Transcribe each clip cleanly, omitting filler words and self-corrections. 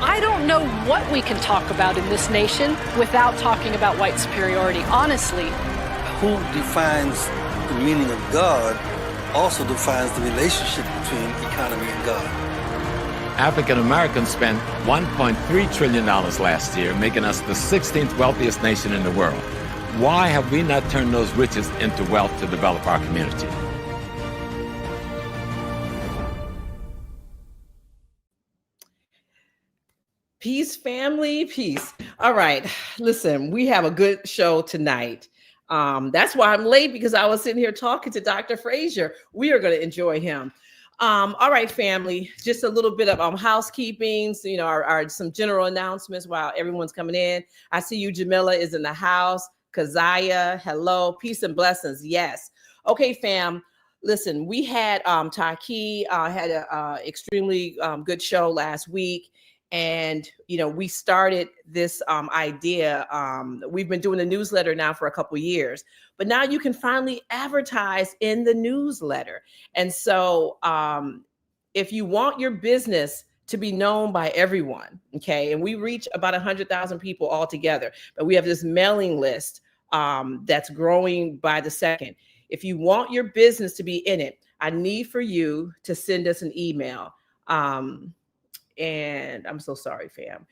I don't know what we can talk about in this nation without talking about white superiority, honestly. Who defines the meaning of God also defines the relationship between economy and God. African Americans spent $1.3 trillion last year, making us the 16th wealthiest nation in the world. Why have we not turned those riches into wealth to develop our community? Peace, family, peace. All right, listen, we have a good show tonight. That's why I'm late, because I was sitting here talking to Dr. Fraser. We are going to enjoy him. All right, family, just a little bit of housekeeping. So, our some general announcements while everyone's coming in. I see you, Jamila is in the house. Keziah, hello, peace and blessings. Yes. Okay, fam. Listen, we had Taki had a extremely good show last week. And, we started this idea. We've been doing a newsletter now for a couple of years, but now you can finally advertise in the newsletter. And so if you want your business to be known by everyone, okay, and we reach about 100,000 people altogether, but we have this mailing list that's growing by the second. If you want your business to be in it, I need for you to send us an email. And I'm so sorry, fam.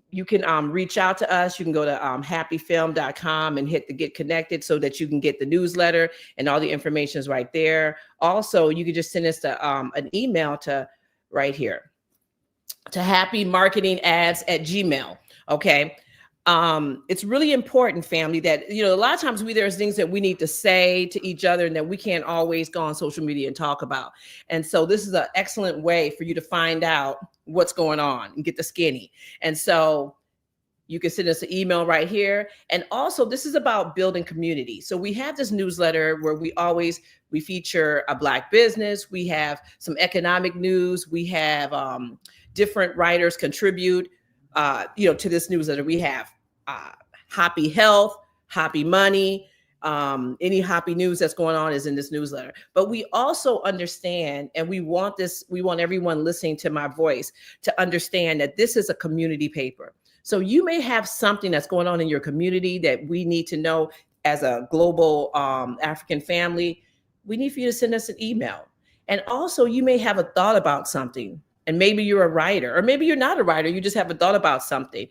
You can reach out to us. You can go to happyfilm.com and hit the get connected so that you can get the newsletter, and all the information is right there. Also, you can just send us an email to right here to happymarketingads@gmail.com. Okay. It's really important, family, that, a lot of times there's things that we need to say to each other and that we can't always go on social media and talk about. And so this is an excellent way for you to find out what's going on and get the skinny. And so you can send us an email right here. And also, this is about building community. So we have this newsletter where we feature a Black business. We have some economic news. We have different writers contribute, to this newsletter. We have HAPI Health, HAPI Money, any HAPI news that's going on is in this newsletter. But we also understand, and we want everyone listening to my voice to understand that this is a community paper. So you may have something that's going on in your community that we need to know as a global African family. We need for you to send us an email. And also, you may have a thought about something, and maybe you're a writer, or maybe you're not a writer, you just have a thought about something.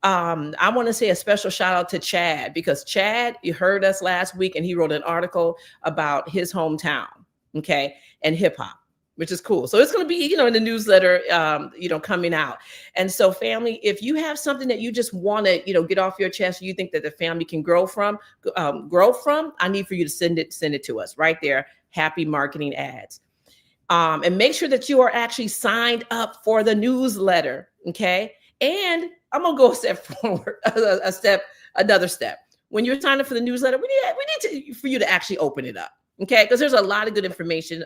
I want to say a special shout out to Chad, because Chad, you heard us last week, and he wrote an article about his hometown, okay, and hip hop, which is cool. So it's going to be, in the newsletter, coming out. And so, family, if you have something that you just want to, get off your chest, you think that the family can grow from, I need for you to send it to us right there, Happy Marketing Ads. And make sure that you are actually signed up for the newsletter, okay? And I'm gonna go a step forward, another step. When you're signed up for the newsletter, we need for you to actually open it up, okay? Because there's a lot of good information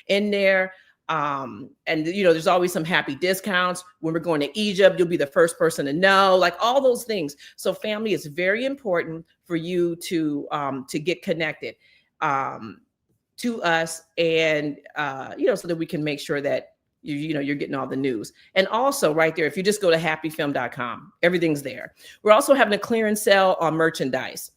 in there. And there's always some happy discounts. When we're going to Egypt, you'll be the first person to know, like all those things. So, family, it's very important for you to get connected to us, and so that we can make sure that you're getting all the news. And also right there, if you just go to happyfilm.com, everything's there. We're also having a clearance sale on merchandise,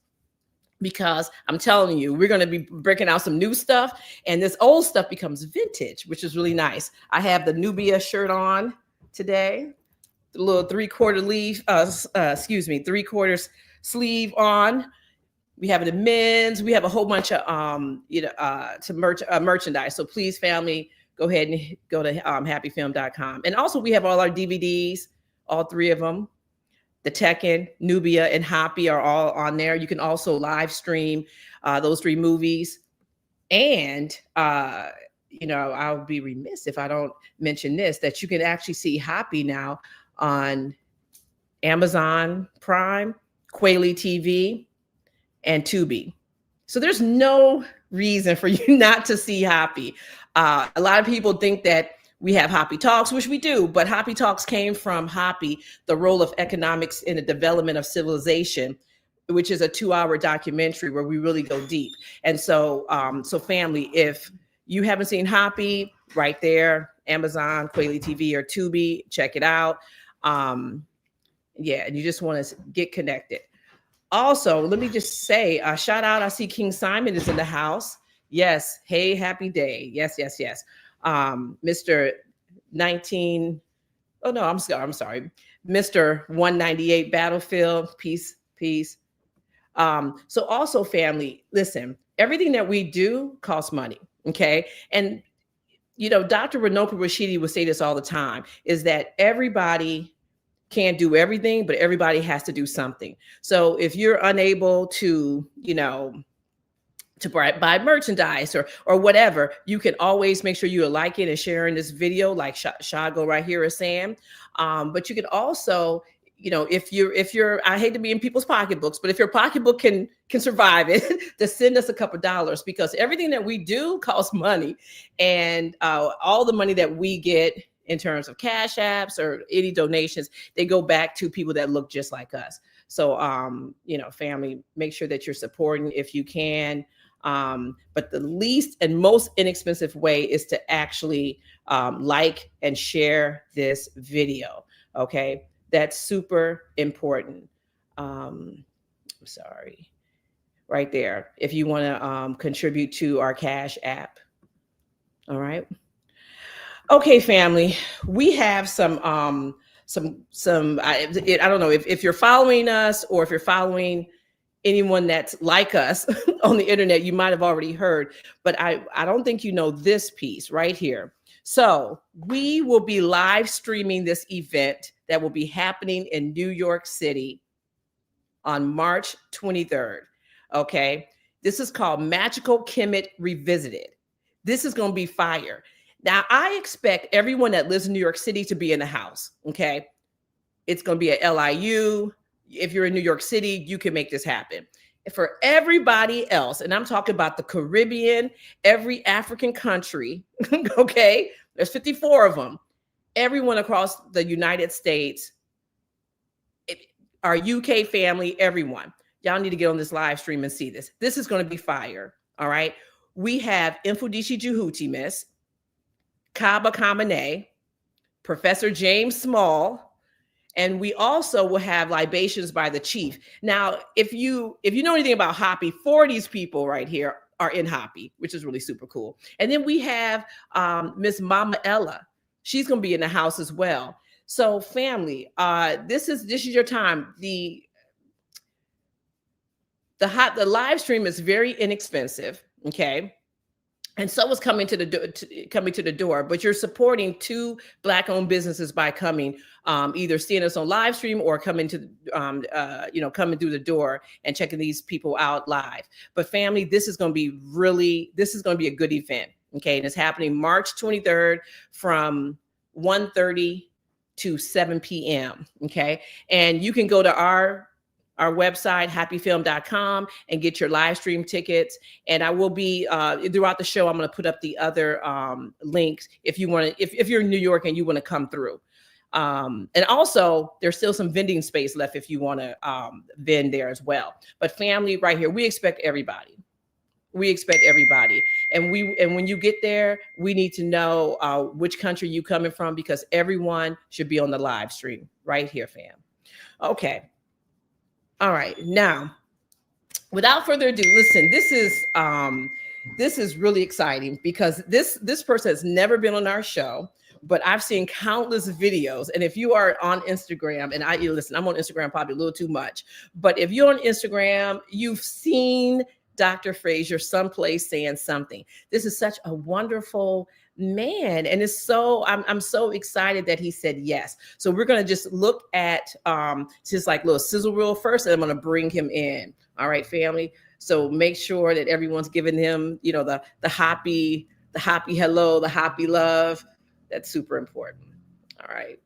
because I'm telling you, we're going to be breaking out some new stuff, and this old stuff becomes vintage, which is really nice. I have the Nubia shirt on today, the little 3/4 sleeve on. We have it in men's. We have a whole bunch of merchandise. So please, family, go ahead and go to happyfilm.com. And also, we have all our DVDs, all three of them. The Tekken, Nubia, and Happy are all on there. You can also live stream those three movies. And I'll be remiss if I don't mention this, that you can actually see Happy now on Amazon Prime, Quayle TV, and Tubi. So there's no reason for you not to see Happy. A lot of people think that we have HAPI Talks, which we do, but HAPI Talks came from HAPI, the role of economics in the development of civilization, which is a 2-hour documentary where we really go deep. And so, family, if you haven't seen HAPI, right there, Amazon, Quayle TV, or Tubi, check it out. Yeah, and you just want to get connected. Also, let me just say, shout out. I see King Simon is in the house. Yes. Hey, happy day. Yes, yes, yes. Mr. 19. Oh no, I'm sorry. Mr. 198 Battlefield. Peace, peace. So also, family, listen, everything that we do costs money. Okay. And Dr. Ranopa Rashidi would say this all the time, is that everybody can't do everything, but everybody has to do something. So if you're unable to, to buy merchandise or whatever, you can always make sure you are liking and sharing this video, like Shago right here is saying. But you can also, if you're, I hate to be in people's pocketbooks, but if your pocketbook can survive it, to send us a couple dollars, because everything that we do costs money, and all the money that we get in terms of cash apps or any donations, they go back to people that look just like us. So, family, make sure that you're supporting if you can. But the least and most inexpensive way is to actually like and share this video. Okay, that's super important. Sorry, right there. If you want to contribute to our Cash app. All right. Okay, family, we have some I don't know if you're following us or if you're following anyone that's like us on the internet, you might have already heard, but I don't think you know this piece right here. So we will be live streaming this event that will be happening in New York City on March 23rd. Okay, this is called Magical Kemet Revisited. This is going to be fire. Now, I expect everyone that lives in New York City to be in the house, okay? It's going to be at LIU. If you're in New York City, you can make this happen. For everybody else, and I'm talking about the Caribbean, every African country, okay? There's 54 of them. Everyone across the United States, our UK family, everyone. Y'all need to get on this live stream and see this. This is going to be fire, all right? We have Mfudishi Juhutimis, Kaba Kamene, Professor James Small, and we also will have libations by the chief. Now, if you know anything about HAPI, 4 of these people right here are in HAPI, which is really super cool. And then we have Miss Mama Ella. She's going to be in the house as well. So, family, this is your time. The live stream is very inexpensive, okay? And so is coming to the door, but you're supporting 2 Black-owned businesses by coming, either seeing us on live stream or coming to, coming through the door and checking these people out live. But family, this is going to be a good event, okay? And it's happening March 23rd from 1:30 to 7 p.m., okay? And you can go to our website, hapifilm.com, and get your live stream tickets. And I will be throughout the show, I'm going to put up the other links if you want to, if you're in New York and you want to come through. And also there's still some vending space left if you want to vend there as well. But family, right here, we expect everybody. And when you get there, we need to know which country you coming from, because everyone should be on the live stream right here, fam. Okay. All right. Now, without further ado, listen, this is really exciting, because this person has never been on our show, but I've seen countless videos. And if you are on Instagram, and I'm on Instagram probably a little too much, but if you're on Instagram, you've seen Dr. Fraser someplace saying something. This is such a wonderful man, and I'm so excited that he said yes. So we're going to just look at just like little sizzle reel first, and I'm going to bring him in. All right, family. So make sure that everyone's giving him, the happy hello, the happy love. That's super important. All right.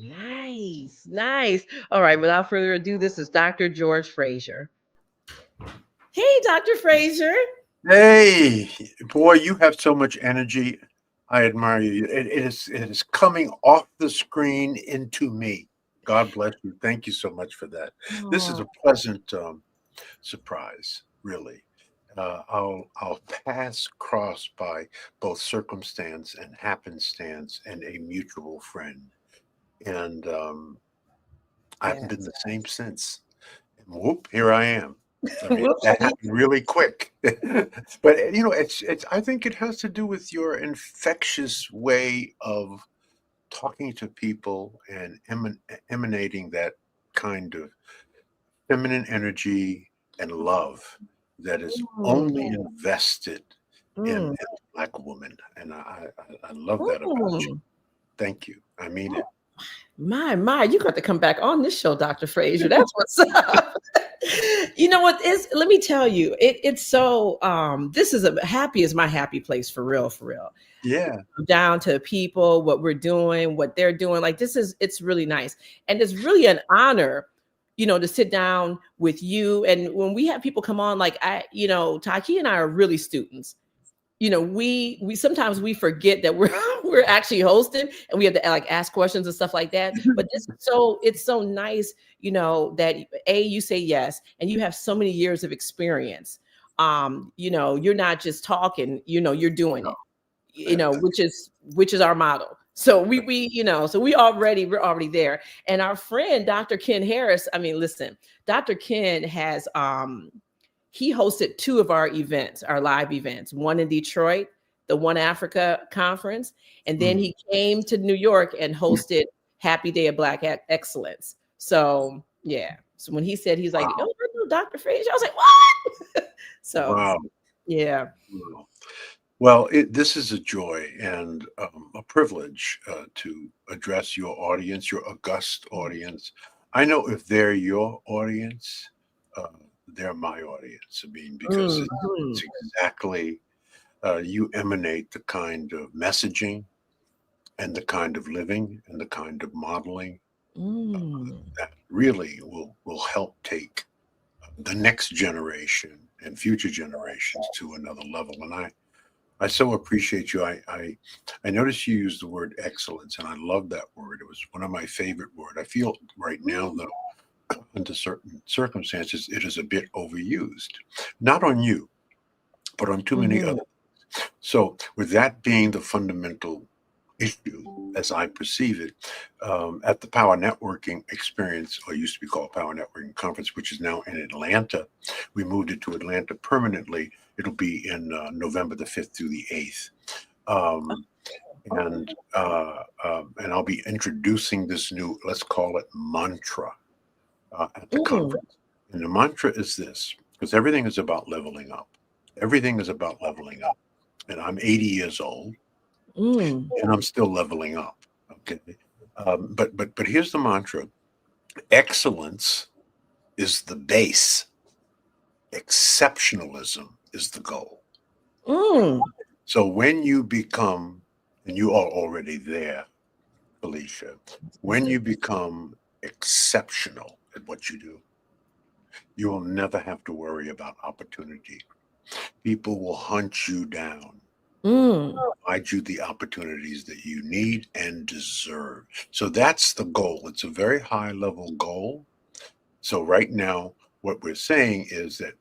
Nice, nice. All right, without further ado, this is Dr. George Fraser. Hey, Dr. Fraser. Hey, boy, you have so much energy. I admire you. It is coming off the screen into me. God bless you. Thank you so much for that. This is Oh, a pleasant surprise, really. I'll pass cross by both circumstance and happenstance and a mutual friend, and I haven't been yes. the same since. And whoop, here I am. I mean, that Whoopsie. happened really quick. But it's I think it has to do with your infectious way of talking to people and emanating that kind of feminine energy and love that is Mm, only invested in mm, a Black woman. And I love that about you. mm. Thank you. I mean it. My, you got to come back on this show, Dr. Fraser. That's what's up. You know what is, let me tell you, it's so this is a happy is my happy place for real, for real. Yeah. Down to people, what we're doing, what they're doing. Like this is it's really nice. And it's really an honor, to sit down with you. And when we have people come on, like Taki and I are really students. We sometimes we forget that we're we're actually hosting and we have to like ask questions and stuff like that. But this is it's so nice, that you say yes and you have so many years of experience. You're not just talking, you're doing it, which is our motto. So we're already there. And our friend Dr. Ken Harris, I mean, listen, Dr. Ken has he hosted two of our events, our live events, one in Detroit, the One Africa conference, and then he came to New York and hosted Happy Day of Black Excellence. So yeah. So when he said, he's like, Wow. oh, I know Dr. Fraser, I was like, what? So Wow. yeah. Wow. Well, this is a joy and a privilege to address your audience, your august audience. I know if they're your audience, they're my audience. I mean, because it's exactly, you emanate the kind of messaging and the kind of living and the kind of modeling that really will help take the next generation and future generations to another level. And I so appreciate you. I noticed you used the word excellence, and I love that word. It was one of my favorite words. I feel right now, though, under certain circumstances, it is a bit overused. Not on you, but on too many others. So, with that being the fundamental issue, as I perceive it, at the Power Networking Experience, or used to be called Power Networking Conference, which is now in Atlanta. We moved it to Atlanta permanently. It'll be in November the 5th through the 8th. And I'll be introducing this new, let's call it mantra, at the conference. And the mantra is this, because everything is about leveling up. Everything is about leveling up. And I'm 80 years old. And I'm still leveling up. Okay. But here's the mantra. Excellence is the base. Exceptionalism is the goal. So when you become, and you are already there, Felicia, when you become exceptional at what you do, you will never have to worry about opportunity. People will hunt you down. Provide you the opportunities that you need and deserve. So that's the goal. It's a very high level goal. So right now, what we're saying is that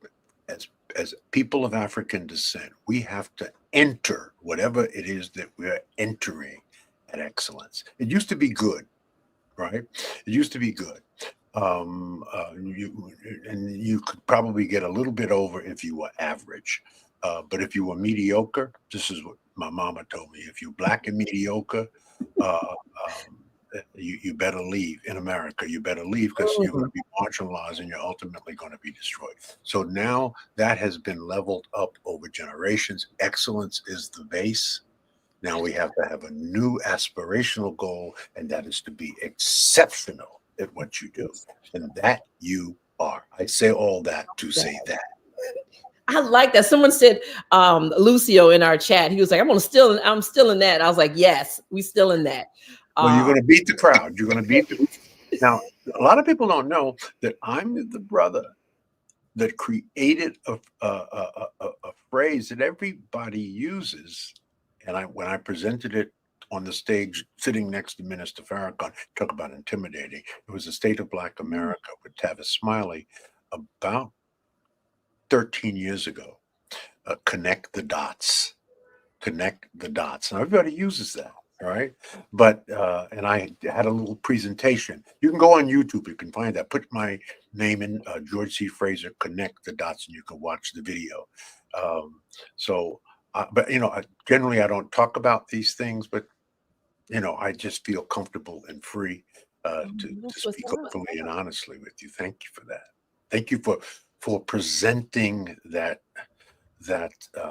as people of African descent, we have to enter whatever it is that we're entering at excellence. It used to be good, right? It used to be good. You could probably get a little bit over if you were average. But if you were mediocre, this is what my mama told me. If you're black and mediocre, you better leave in America. You better leave because you're going to be marginalized and you're ultimately going to be destroyed. So now that has been leveled up over generations. Excellence is the base. Now we have to have a new aspirational goal, and that is to be exceptional at what you do. And that you are. I say all that to say that. I like that. Someone said, Lucio in our chat, he was like, I'm still in that. I was like, yes, we still in that. Well, you're going to beat the crowd. You're going to beat the. Now, a lot of people don't know that I'm the brother that created a phrase that everybody uses. And when I presented it on the stage, sitting next to Minister Farrakhan, talk about intimidating. It was the State of Black America with Tavis Smiley about 13 years ago. Connect the dots. Connect the dots. Now everybody uses that. All right. But and I had a little presentation. You can go on YouTube, you can find that. Put my name in, George C. Fraser, connect the dots, and you can watch the video. But generally I don't talk about these things, but I just feel comfortable and free to speak openly and honestly with you. Thank you for that. Thank you for presenting that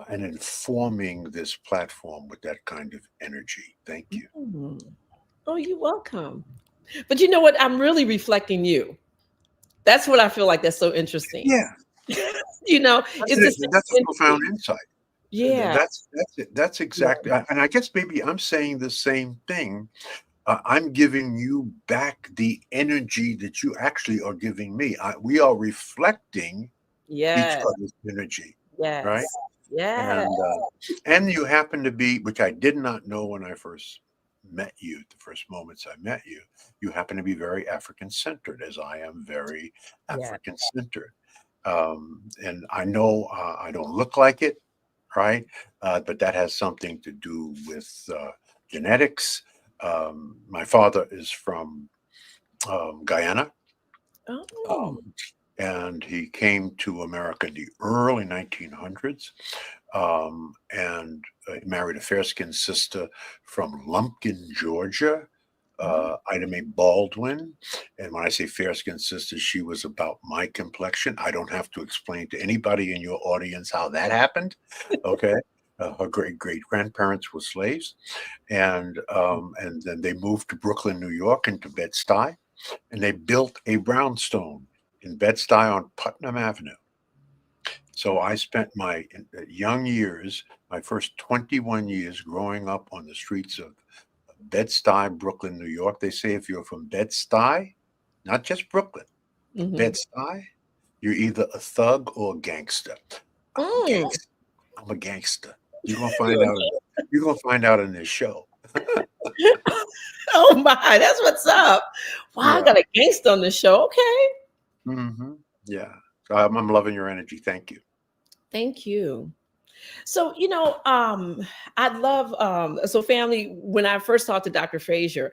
and informing this platform with that kind of energy. Thank you. Oh, you're welcome. But you know what? I'm really reflecting you. That's what I feel like that's so interesting. Yeah. That's a profound insight. Yeah. That's it. That's exactly. Yeah. And I guess maybe I'm saying the same thing. I'm giving you back the energy that you actually are giving me. We are reflecting each other's energy. Yes. Right. Yeah. And you happen to be, which I did not know when I first met you, the first moments I met you, you happen to be very African centered, as I am very African centered. And I know I don't look like it, right? But that has something to do with genetics. My father is from Guyana. And he came to America in the early 1900s and married a fair-skinned sister from Lumpkin, Georgia, Ida Mae Baldwin. And when I say fair-skinned sister, she was about my complexion. I don't have to explain to anybody in your audience how that happened. Okay. Her great-great-grandparents were slaves. And then they moved to Brooklyn, New York, and to Bed-Stuy. And they built a brownstone in Bed-Stuy on Putnam Avenue. So I spent my young years, my first 21 years growing up on the streets of Bed-Stuy, Brooklyn, New York. They say if you're from Bed-Stuy, not just Brooklyn, Bed-Stuy, you're either a thug or a gangster. I'm a gangster. You're gonna find out. You're gonna find out in this show. Oh my, that's what's up. Wow, I got a gangster on the show. Okay. Yeah. So I'm loving your energy. Thank you. Thank you. So, I'd love, so family, when I first talked to Dr. Fraser,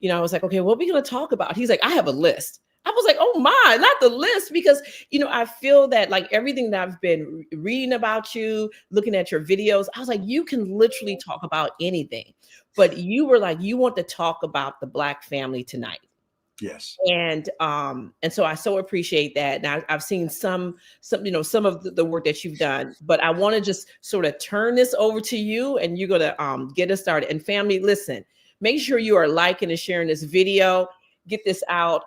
I was like, okay, what are we going to talk about? He's like, I have a list. I was like, oh my, not the list, because, I feel that like everything that I've been reading about you, looking at your videos, I was like, you can literally talk about anything, but you were like, you want to talk about the Black family tonight. Yes. And so I so appreciate that. Now I've seen some of the work that you've done, but I want to just sort of turn this over to you, and you're going to get us started. And family, listen, make sure you are liking and sharing this video. Get this out.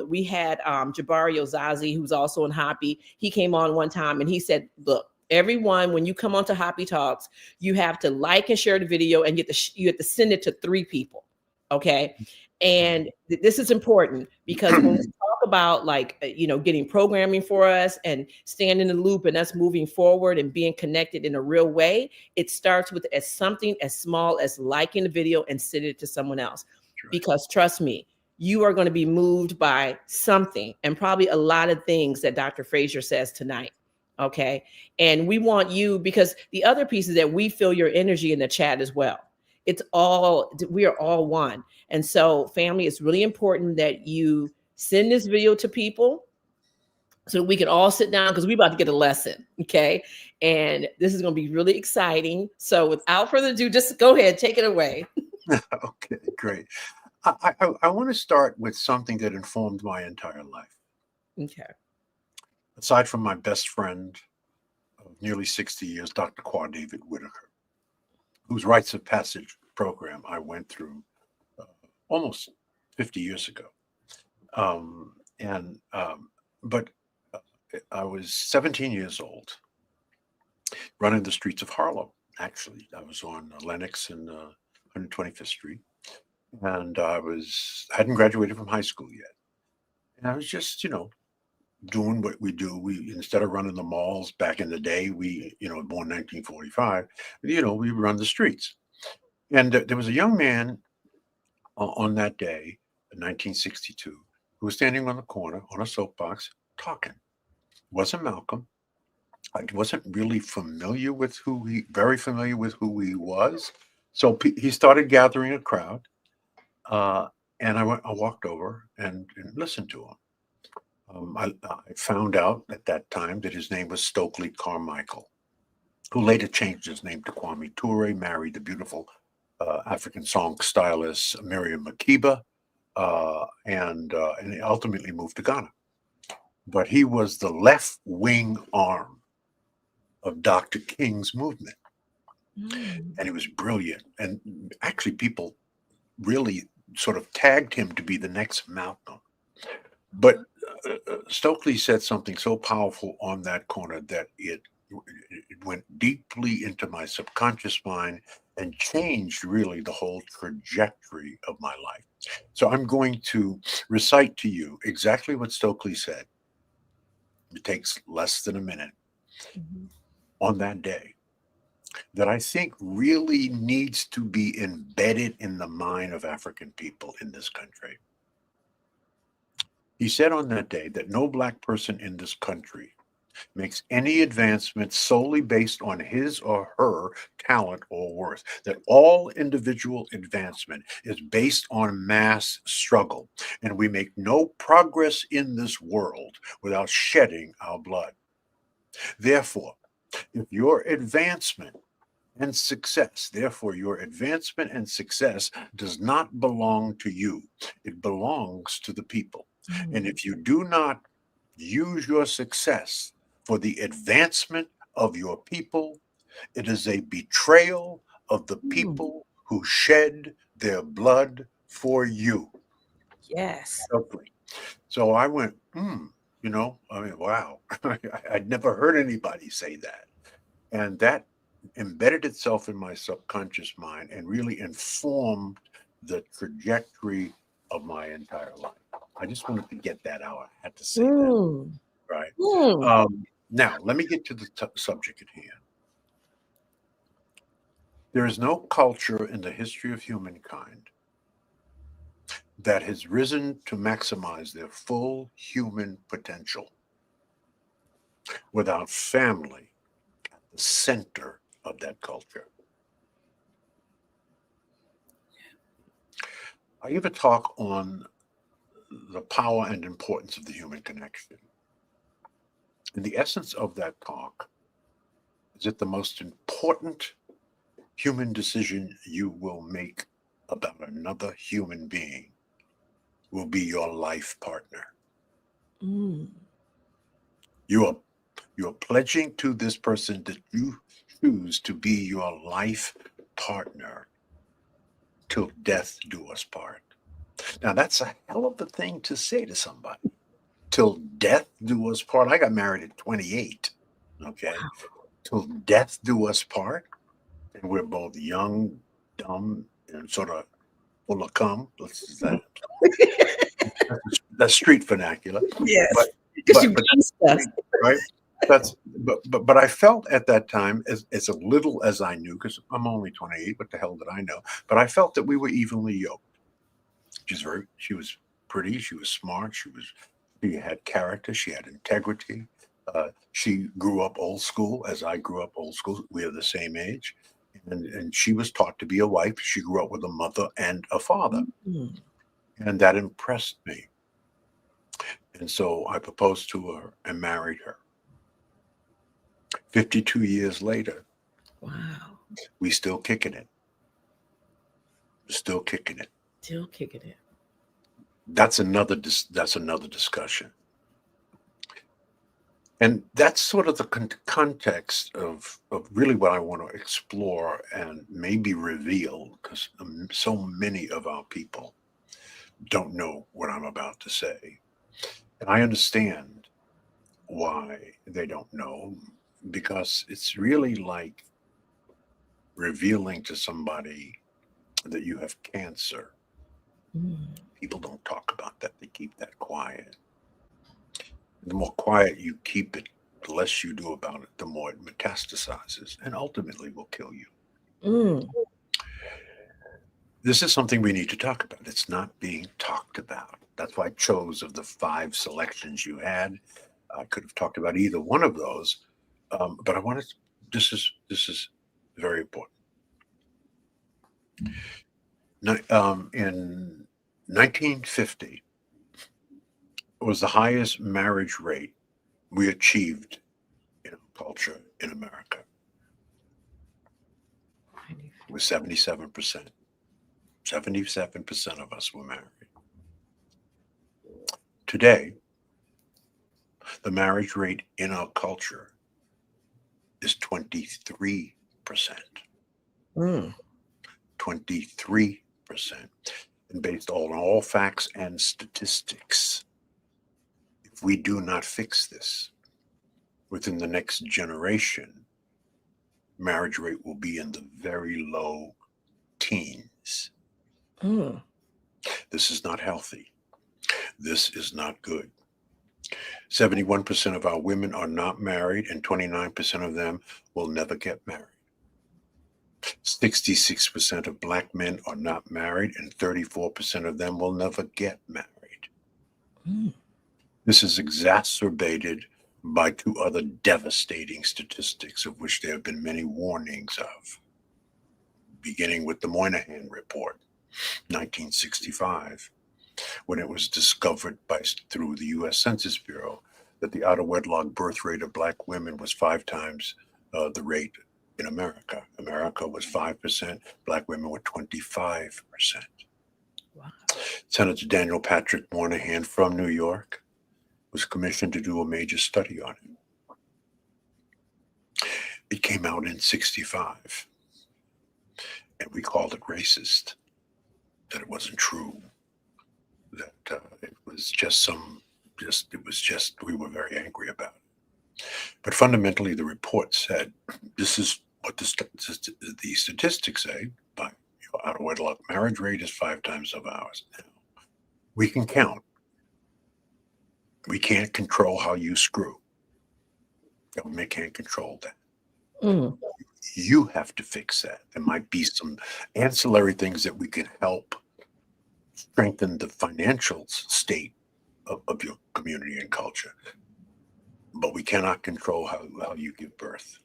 We had Jabari Ozazi, who's also in HAPI. He came on one time and he said, look, everyone, when you come on to HAPI Talks, you have to like and share the video, and you have to send it to 3 people. Okay. And this is important, because when we talk about getting programming for us and staying in the loop and us moving forward and being connected in a real way, it starts with something as small as liking the video and sending it to someone else. Sure. Because trust me, you are going to be moved by something, and probably a lot of things that Dr. Fraser says tonight. Okay. And we want you, because the other piece is that we feel your energy in the chat as well. We are all one. And so family, it's really important that you send this video to people so we can all sit down, because we're about to get a lesson. Okay. And this is going to be really exciting. So without further ado, just go ahead, take it away. Okay, great. I want to start with something that informed my entire life. Okay. Aside from my best friend of nearly 60 years, Dr. Quar David Whitaker, whose rites of passage program I went through almost 50 years ago. But I was 17 years old, running the streets of Harlem. Actually, I was on Lenox and 125th Street. and I hadn't graduated from high school yet. And I was just, doing what we do. We, instead of running the malls back in the day, we, born 1945, we run the streets. And there was a young man on that day in 1962 who was standing on the corner on a soapbox talking. Wasn't Malcolm. I wasn't really very familiar with who he was. So he started gathering a crowd, and I walked over and listened to him. I found out at that time that his name was Stokely Carmichael, who later changed his name to Kwame Ture, married the beautiful African song stylist Miriam Makeba, and he ultimately moved to Ghana. But he was the left wing arm of Dr. King's movement. And he was brilliant. And actually, people really sort of tagged him to be the next Malcolm. But Stokely said something so powerful on that corner that it went deeply into my subconscious mind and changed really the whole trajectory of my life. So I'm going to recite to you exactly what Stokely said. It takes less than a minute on that day that I think really needs to be embedded in the mind of African people in this country. He said on that day that no Black person in this country makes any advancement solely based on his or her talent or worth, that all individual advancement is based on mass struggle, and we make no progress in this world without shedding our blood. Therefore, your advancement and success does not belong to you. It belongs to the people. And if you do not use your success for the advancement of your people, it is a betrayal of the people who shed their blood for you. Yes. So I went, wow. I'd never heard anybody say that. And that embedded itself in my subconscious mind and really informed the trajectory of my entire life. I just wanted to get that out. I had to say that. Right. Now, let me get to the subject at hand. There is no culture in the history of humankind that has risen to maximize their full human potential without family at the center of that culture. I give a talk on the power and importance of the human connection. And the essence of that talk is that the most important human decision you will make about another human being will be your life partner. You are pledging to this person that you choose to be your life partner till death do us part. Now, that's a hell of a thing to say to somebody. Till death do us part. I got married at 28. Okay. Wow. Till death do us part. And we're both young, dumb, and sort of full of cum. That's street vernacular. Yes. Right. But I felt at that time, as a little as I knew, because I'm only 28, what the hell did I know? But I felt that we were evenly yoked. She was pretty, she was smart, she had character, she had integrity. She grew up old school as I grew up old school. We are the same age. And she was taught to be a wife. She grew up with a mother and a father. And that impressed me. And so I proposed to her and married her. 52 years later, wow, we still kicking it. Still kicking it. That's another discussion. And that's sort of the context of really what I want to explore and maybe reveal, because so many of our people don't know what I'm about to say. And I understand why they don't know, because it's really like revealing to somebody that you have cancer People don't talk about that. They keep that quiet. The more quiet you keep it, the less you do about it, the more it metastasizes and ultimately will kill you. Mm. This is something we need to talk about. It's not being talked about. That's why I chose of the 5 selections you had. I could have talked about either one of those, but I wanted. This is very important. In 1950, it was the highest marriage rate we achieved in culture in America. It was 77%. 77% of us were married. Today, the marriage rate in our culture is 23%. Mm. 23%. And based on all facts and statistics, if we do not fix this within the next generation, marriage rate will be in the very low teens. Mm. This is not healthy. This is not good. 71% of our women are not married, and 29% of them will never get married. 66% of Black men are not married, and 34% of them will never get married. Mm. This is exacerbated by 2 other devastating statistics, of which there have been many warnings of, beginning with the Moynihan Report, 1965, when it was discovered through the U.S. Census Bureau that the out-of-wedlock birth rate of Black women was 5 times the rate in America. America was 5%, Black women were 25%. Wow. Senator Daniel Patrick Moynihan from New York was commissioned to do a major study on it. It came out in 65, and we called it racist, that it wasn't true, that it was we were very angry about it. But fundamentally, the report said, this is what the statistics say, by out-of-wedlock marriage rate is 5 times of ours. Now, we can count. We can't control how you screw. Government can't control that. Mm. You have to fix that. There might be some ancillary things that we can help strengthen the financial state of your community and culture. But we cannot control how you give birth.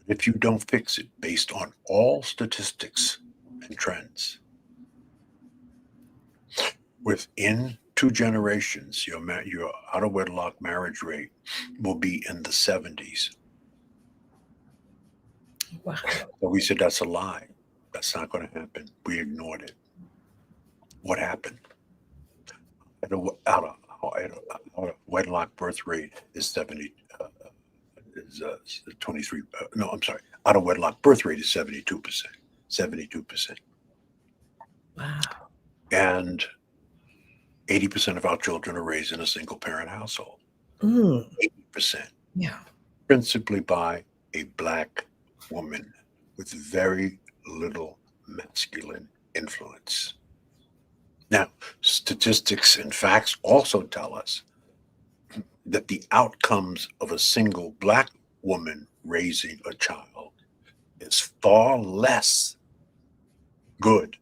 If you don't fix it based on all statistics and trends, within 2 generations, your out-of-wedlock marriage rate will be in the 70s. Wow. But we said that's a lie. That's not going to happen. We ignored it. What happened? Out-of-wedlock birth rate is 23. No, I'm sorry. Out-of-wedlock birth rate is 72%. 72%. Wow. And 80% of our children are raised in a single-parent household. Mm. 80%. Yeah. Principally by a Black woman with very little masculine influence. Now, statistics and facts also tell us that the outcomes of a single Black woman raising a child is far less good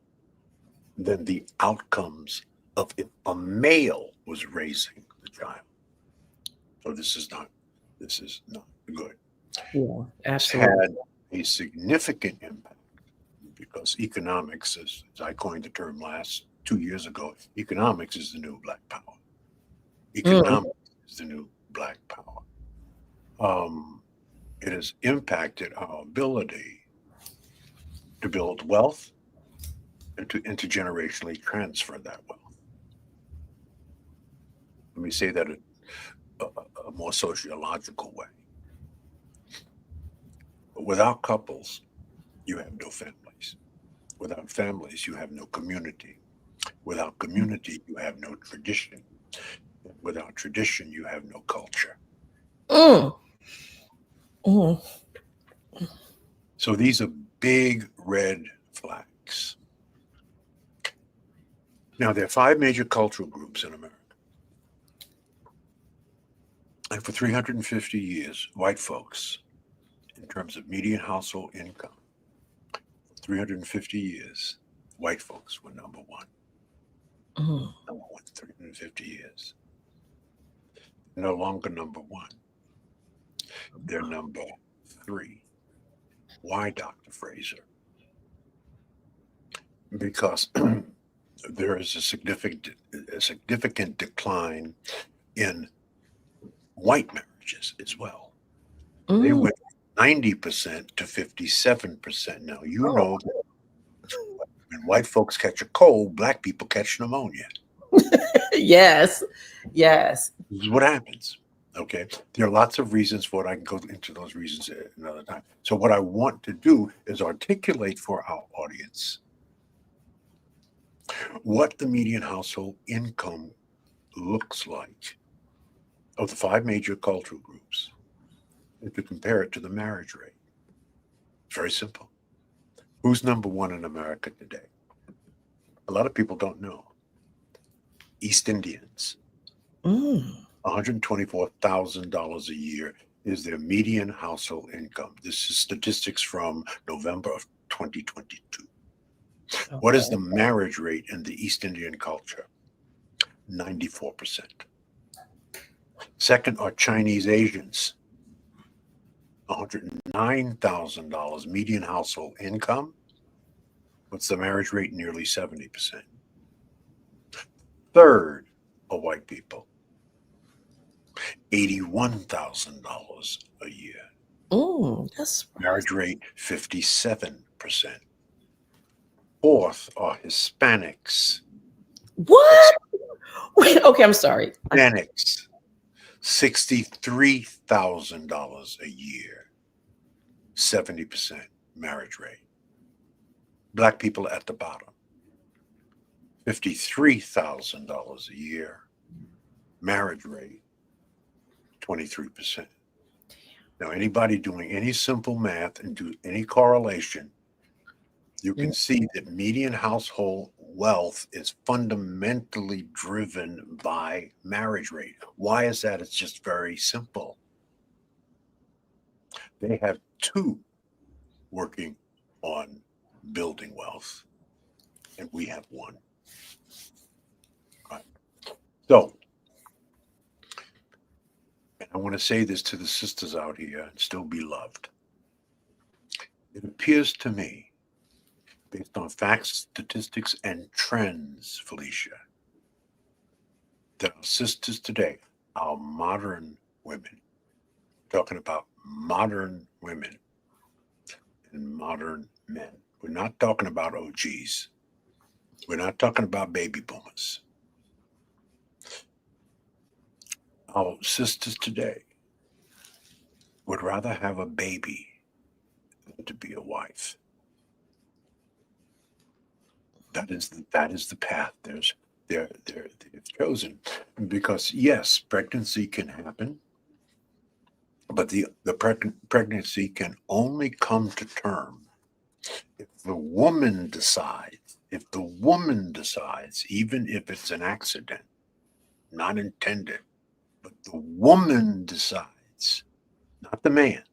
than the outcomes of if a male was raising the child. So this is not good. Yeah, It's absolutely. had a significant impact because economics, as I coined the term 2 years ago, economics is the new Black power. Economics is the new Black power. It has impacted our ability to build wealth and to intergenerationally transfer that wealth. Let me say that in a more sociological way. But without couples, you have no families. Without families, you have no community. Without community, you have no tradition. Without tradition, you have no culture. Mm. Mm. So these are big red flags. Now, there are 5 major cultural groups in America. And for 350 years, white folks, in terms of median household income, for 350 years, white folks were number one. Number one, 350 years. No longer number one. They're number 3. Why, Dr. Fraser? Because there is a significant decline in white marriages as well. They went 90% to 57%. Now, you know that when white folks catch a cold, black people catch pneumonia. Yes. Yes. This is what happens. Okay. There are lots of reasons for it. I can go into those reasons another time. So what I want to do is articulate for our audience what the median household income looks like of the 5 major cultural groups, and to compare it to the marriage rate. It's very simple. Who's number one in America today? A lot of people don't know. East Indians. $124,000 a year is their median household income. This is statistics from November of 2022. Okay. What is the marriage rate in the East Indian culture? 94%. Second are Chinese Asians. $109,000 median household income. What's the marriage rate? Nearly 70%. Third are white people. $81,000 a year. That's marriage rate 57%. Fourth are Hispanics. What? Okay, I'm sorry. Hispanics, $63,000 a year, 70% marriage rate. Black people at the bottom, $53,000 a year, marriage rate 23%. Now, anybody doing any simple math and do any correlation, you can see that median household wealth is fundamentally driven by marriage rate. Why is that? It's just very simple. They have 2 working on building wealth, and we have 1. Right. So, and I want to say this to the sisters out here and still be loved. It appears to me, based on facts, statistics, and trends, Felicia, that our sisters today, our modern women, talking about modern women and modern men. We're not talking about OGs. We're not talking about baby boomers. Our sisters today would rather have a baby than to be a wife. That is the path they've chosen, because yes, pregnancy can happen, but the pregnancy can only come to term if the woman decides. If the woman decides, even if it's an accident, not intended, but the woman decides, not the man,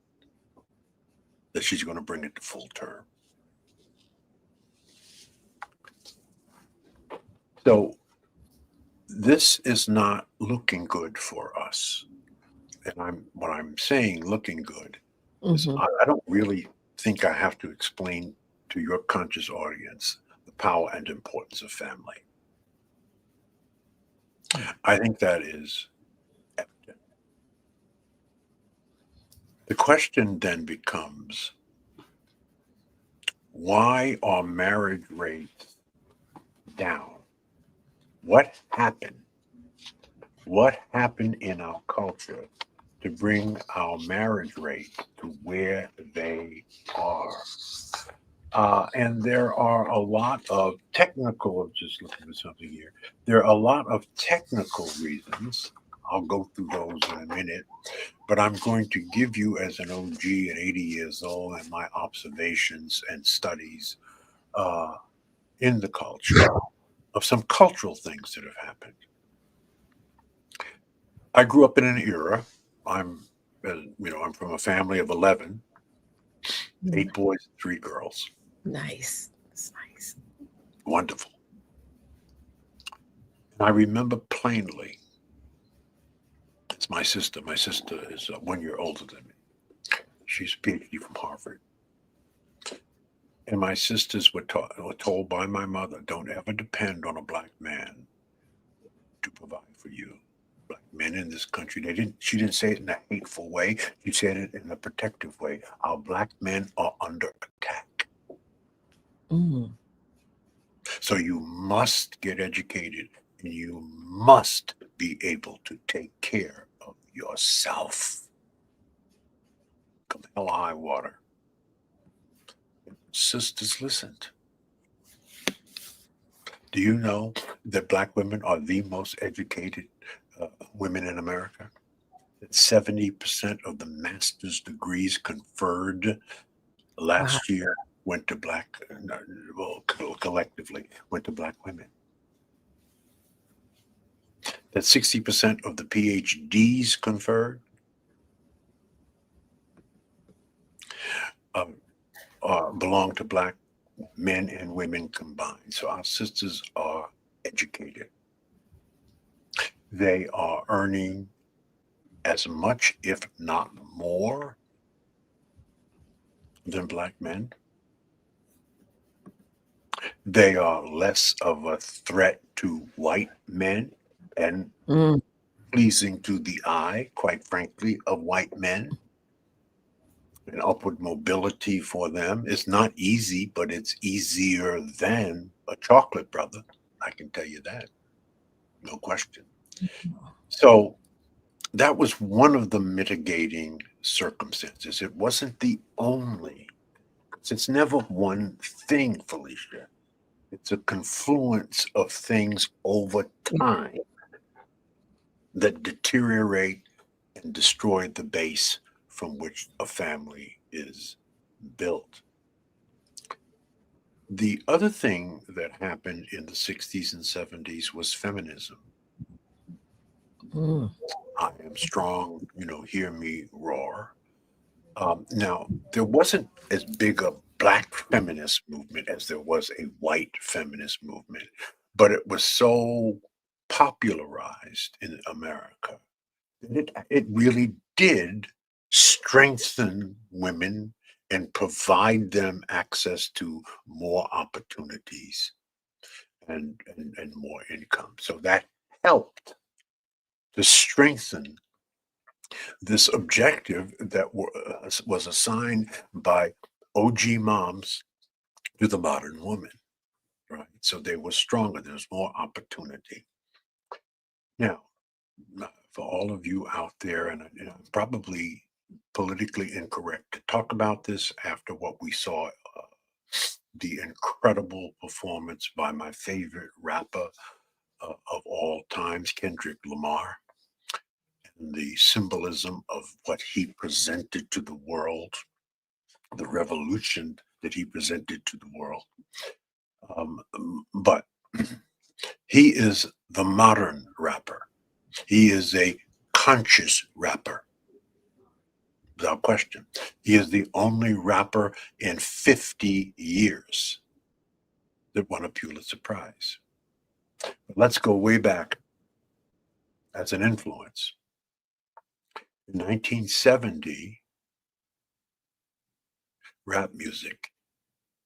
that she's going to bring it to full term. So this is not looking good for us. And what I'm saying looking good is I don't really think I have to explain to your conscious audience the power and importance of family. I think that is evident. The question then becomes, why are marriage rates down? What happened? What happened in our culture to bring our marriage rate to where they are? And there are a lot of technical, just looking at something here, there are a lot of technical reasons. I'll go through those in a minute, but I'm going to give you, as an OG at 80 years old, and my observations and studies in the culture. of some cultural things that have happened. I grew up in an era. I'm from a family of 11, 8 boys, 3 girls. Nice. That's nice. Wonderful. And I remember plainly, it's my sister. My sister is 1 year older than me. She's a PhD from Harvard. And my sisters were told by my mother, don't ever depend on a black man to provide for you. Black men in this country, she didn't say it in a hateful way. She said it in a protective way. Our black men are under attack. Mm. So you must get educated and you must be able to take care of yourself. Come hell or high water. Sisters listened. Do you know that black women are the most educated women in America? That 70% of the master's degrees conferred last year went to collectively went to black women. That 60% of the PhDs conferred belong to black men and women combined. So our sisters are educated. They are earning as much, if not more, than black men. They are less of a threat to white men and pleasing to the eye, quite frankly, of white men. And upward mobility for them is not easy, but it's easier than a chocolate brother. I can tell you that. No question. So that was one of the mitigating circumstances. It wasn't the only. It's never one thing, Felicia. It's a confluence of things over time that deteriorate and destroy the base from which a family is built. The other thing that happened in the 60s and 70s was feminism. I am strong, hear me roar. Now, there wasn't as big a black feminist movement as there was a white feminist movement, but it was so popularized in America that it really did strengthen women and provide them access to more opportunities and more income. So that helped to strengthen this objective that was assigned by OG moms to the modern woman, right? So they were stronger. There's more opportunity. Now, for all of you out there, and probably politically incorrect to talk about this after what we saw, the incredible performance by my favorite rapper of all times, Kendrick Lamar, and the symbolism of what he presented to the world, the revolution that he presented to the world. But he is the modern rapper. He is a conscious rapper, without question. He is the only rapper in 50 years that won a Pulitzer Prize. But let's go way back as an influence. In 1970, rap music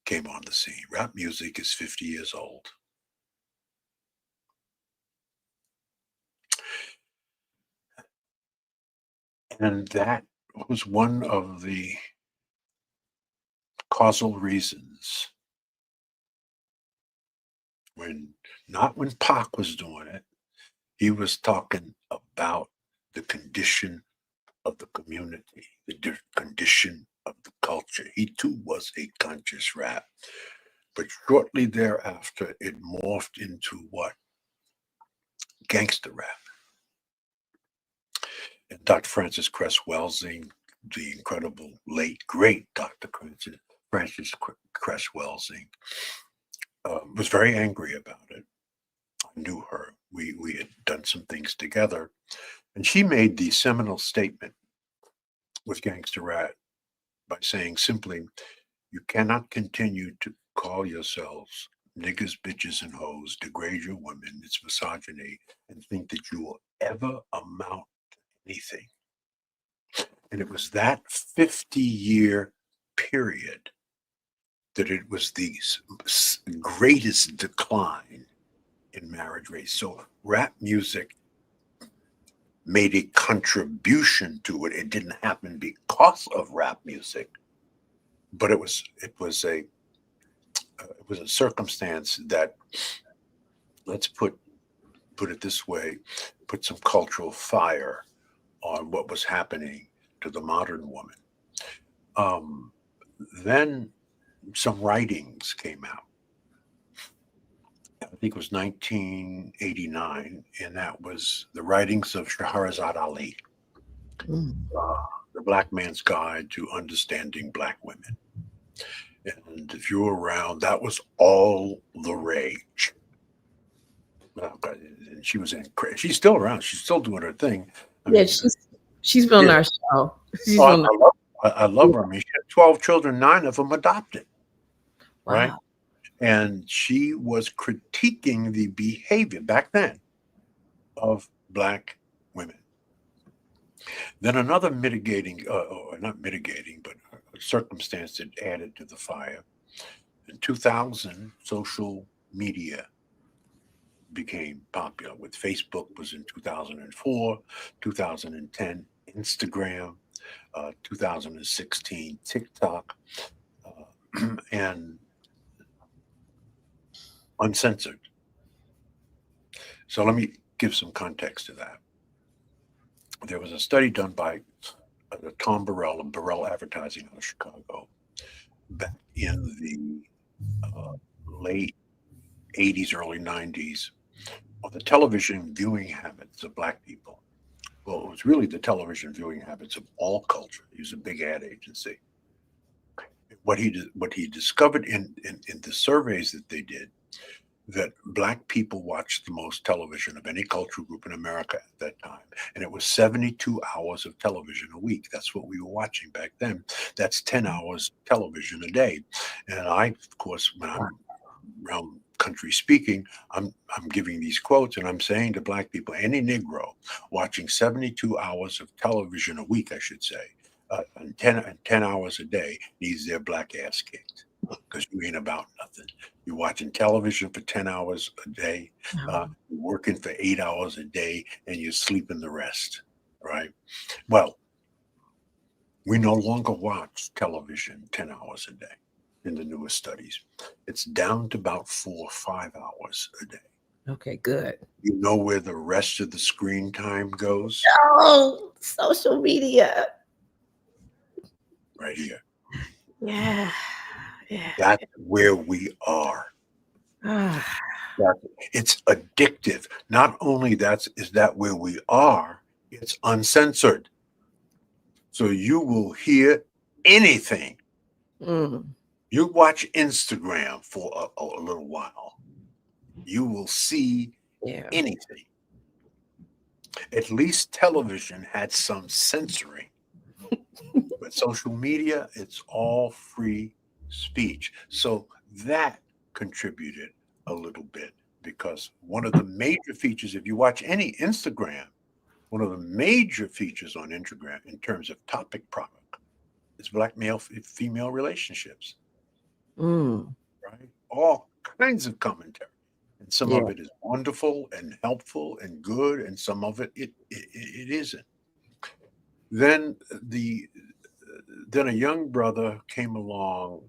came on the scene. Rap music is 50 years old. And that was one of the causal reasons not when Pac was doing it, he was talking about the condition of the community, the condition of the culture. He too was a conscious rap. But shortly thereafter, it morphed into what? Gangster rap. And Dr. Francis Cress Welsing, the incredible late, great Dr. Francis Cress Welsing, was very angry about it. knew her. We had done some things together, and she made the seminal statement with Gangsta Rat by saying simply, "You cannot continue to call yourselves niggas, bitches, and hoes, degrade your women, it's misogyny, and think that you will ever amount to anything." And it was that 50-year period that it was the greatest decline in marriage rates. So rap music made a contribution to it. It didn't happen because of rap music, but it was a circumstance that, let's put it this way, put some cultural fire on what was happening to the modern woman. Then some writings came out. I think it was 1989, and that was the writings of Shahrazad Ali, The Black Man's Guide to Understanding Black Women. And if you were around, that was all the rage. And she was she's still around. She's still doing her thing. I mean, she's been on our show. I love her. I mean, she had 12 children, 9 of them adopted. Wow. Right? And she was critiquing the behavior back then of Black women. Then another mitigating, or not mitigating, but a circumstance that added to the fire. In 2000, social media became popular. With Facebook was in 2004, 2010, Instagram, 2016, TikTok, and uncensored. So let me give some context to that. There was a study done by Tom Burrell of Burrell Advertising out of Chicago back in the late 80s, early 90s on the television viewing habits of Black people. Well, it was really the television viewing habits of all culture. He was a big ad agency. What he discovered in the surveys that they did, that Black people watched the most television of any cultural group in America at that time. And it was 72 hours of television a week. That's what we were watching back then. That's 10 hours of television a day. And I, of course, when I'm around country speaking, I'm giving these quotes, and I'm saying to Black people, any Negro watching 72 hours of television a week, I should say, and 10 hours a day needs their Black ass kicked, because you ain't about nothing. You're watching television for 10 hours a day, you're working for 8 hours a day, and you're sleeping the rest, right? Well, we no longer watch television 10 hours a day in the newest studies. It's down to about 4 or 5 hours a day. Okay, good. You know where the rest of the screen time goes? Oh, social media. Right here. Yeah. That's where we are. It's addictive. Not only is that where we are, it's uncensored. So you will hear anything. You watch Instagram for a little while, you will see anything. At least television had some censoring. But social media, it's all free speech. So that contributed a little bit, because one of the major features, if you watch any Instagram, one of the major features on Instagram in terms of topic product is Black male-female relationships. Right? All kinds of commentary. And some of it is wonderful and helpful and good, and some of it isn't. Then a young brother came along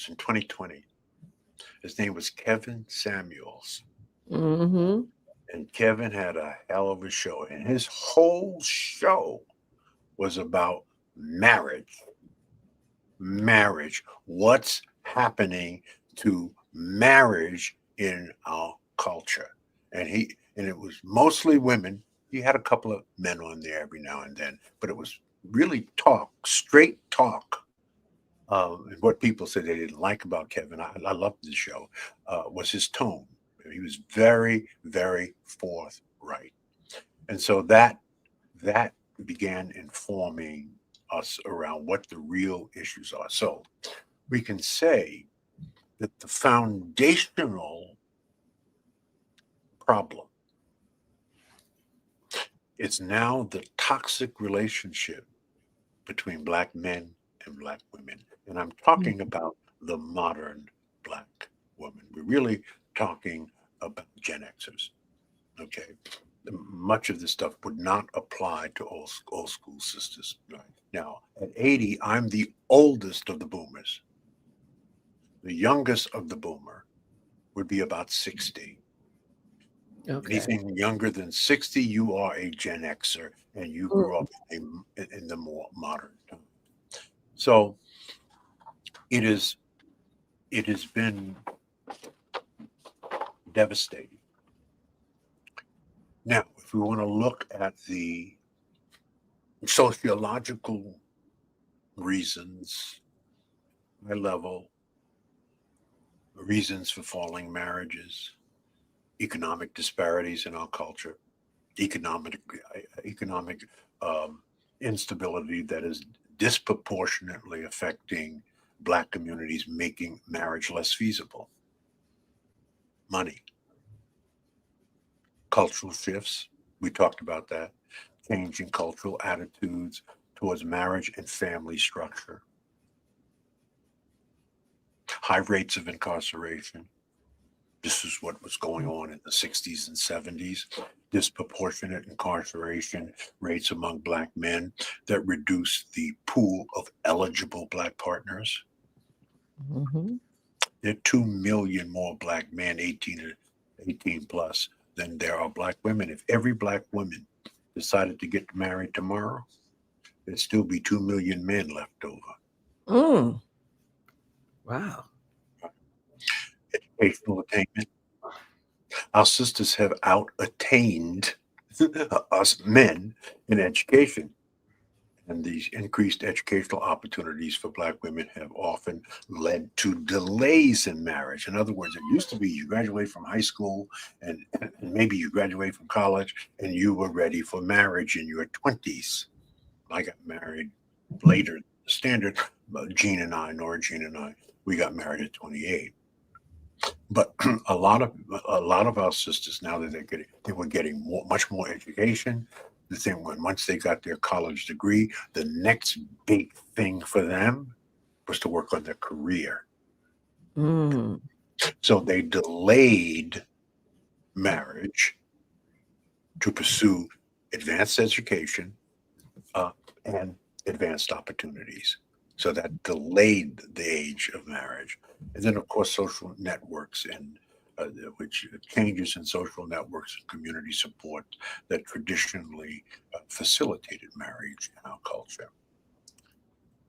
in 2020. His name was Kevin Samuels. And Kevin had a hell of a show. And his whole show was about marriage. Marriage. What's happening to marriage in our culture? And it was mostly women. He had a couple of men on there every now and then, but it was really straight talk. And what people said they didn't like about Kevin, I loved the show, was his tone. He He was very, very forthright. And so that began informing us around what the real issues are. So we can say that the foundational problem is now the toxic relationship between Black men and Black women. And I'm talking about the modern Black woman. We're really talking about Gen Xers. Okay. Much of this stuff would not apply to old school sisters. Right. Now, at 80, I'm the oldest of the boomers. The youngest of the boomer would be about 60. Okay. Anything younger than 60, you are a Gen Xer, and you grew up in the more modern time. So it has been devastating. Now, if we want to look at the sociological reasons, high level reasons for falling marriages, economic disparities in our culture, economic instability that is disproportionately affecting Black communities, making marriage less feasible. Money, cultural shifts, we talked about that, changing cultural attitudes towards marriage and family structure, high rates of incarceration. This is what was going on in the 60s and 70s, disproportionate incarceration rates among Black men that reduced the pool of eligible Black partners. There are 2 million more Black men 18 plus than there are Black women. If every Black woman decided to get married tomorrow, there'd still be 2 million men left over. Wow. Educational attainment. Our sisters have out-attained us men in education. And these increased educational opportunities for Black women have often led to delays in marriage. In other words, it used to be you graduate from high school and maybe you graduate from college and you were ready for marriage in your 20s. I got married later than the standard. Nora Jean and I, we got married at 28. But a lot of our sisters, now that they were getting much more education. The thing once they got their college degree, the next big thing for them was to work on their career. So they delayed marriage to pursue advanced education and advanced opportunities. So that delayed the age of marriage. And then, of course, social networks and which changes in social networks and community support that traditionally facilitated marriage in our culture.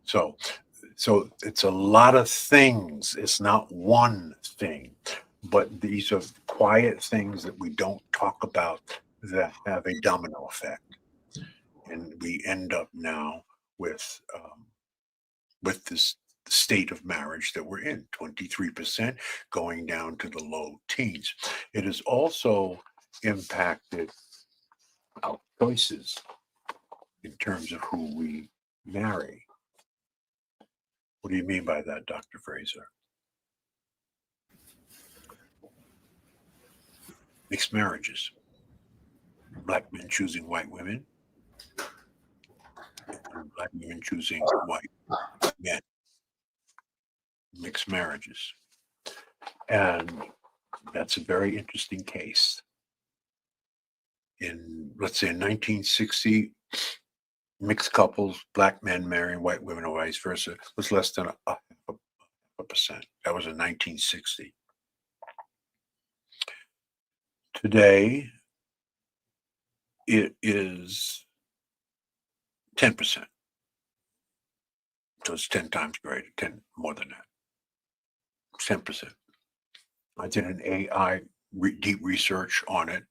So it's a lot of things. It's not one thing, but these are quiet things that we don't talk about that have a domino effect. And we end up now with this state of marriage that we're in, 23% going down to the low teens. It has also impacted our choices in terms of who we marry. What do you mean by that, Dr. Fraser? Mixed marriages. Black men choosing white women, and Black women choosing white men. Mixed marriages. And that's a very interesting case. In, let's say, in 1960, mixed couples, Black men marrying white women or vice versa, was less than a percent. That was in 1960. Today, it is 10%. So it's 10 times greater, 10 more than that. 10%. I did an AI deep research on it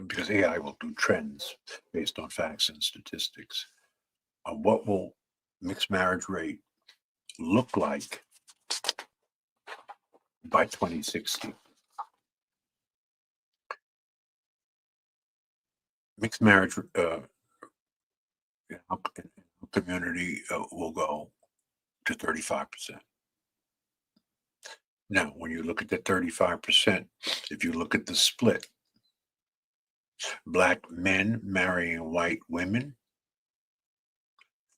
because AI will do trends based on facts and statistics. What will mixed marriage rate look like by 2060? mixed marriage in our community will go to 35%. Now, when you look at the 35%, if you look at the split, Black men marrying white women,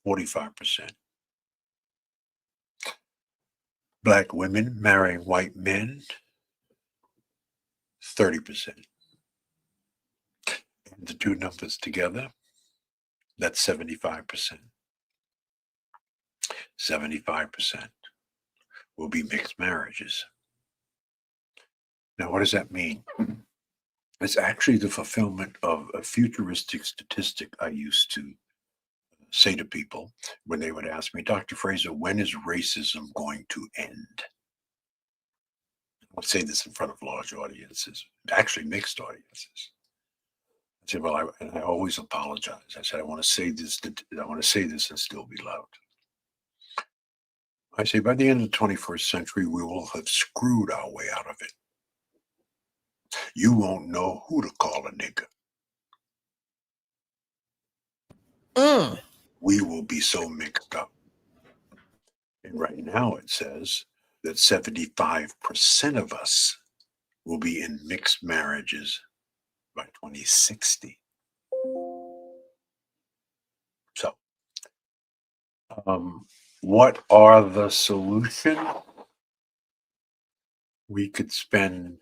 45%. Black women marrying white men, 30%. And the two numbers together, that's 75%. 75% will be mixed marriages. Now, what does that mean? It's actually the fulfillment of a futuristic statistic I used to say to people when they would ask me, Dr. Fraser, when is racism going to end? I would say this in front of large audiences, actually mixed audiences. I said, well, I always apologize. I said, I want to say this and still be loud. I say, by the end of the 21st century, we will have screwed our way out of it. You won't know who to call a nigger. We will be so mixed up. And right now it says that 75% of us will be in mixed marriages by 2060. So, what are the solutions? We could spend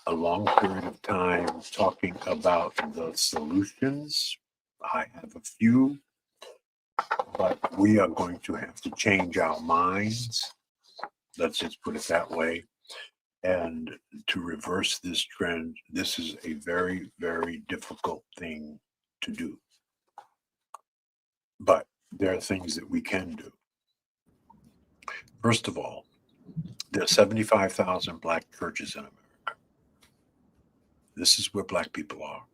a long period of time talking about the solutions. I have a few, but we are going to have to change our minds. Let's just put it that way. And to reverse this trend, this is a very, very difficult thing to do. But there are things that we can do. First of all, there are 75,000 Black churches in America. This is where Black people are.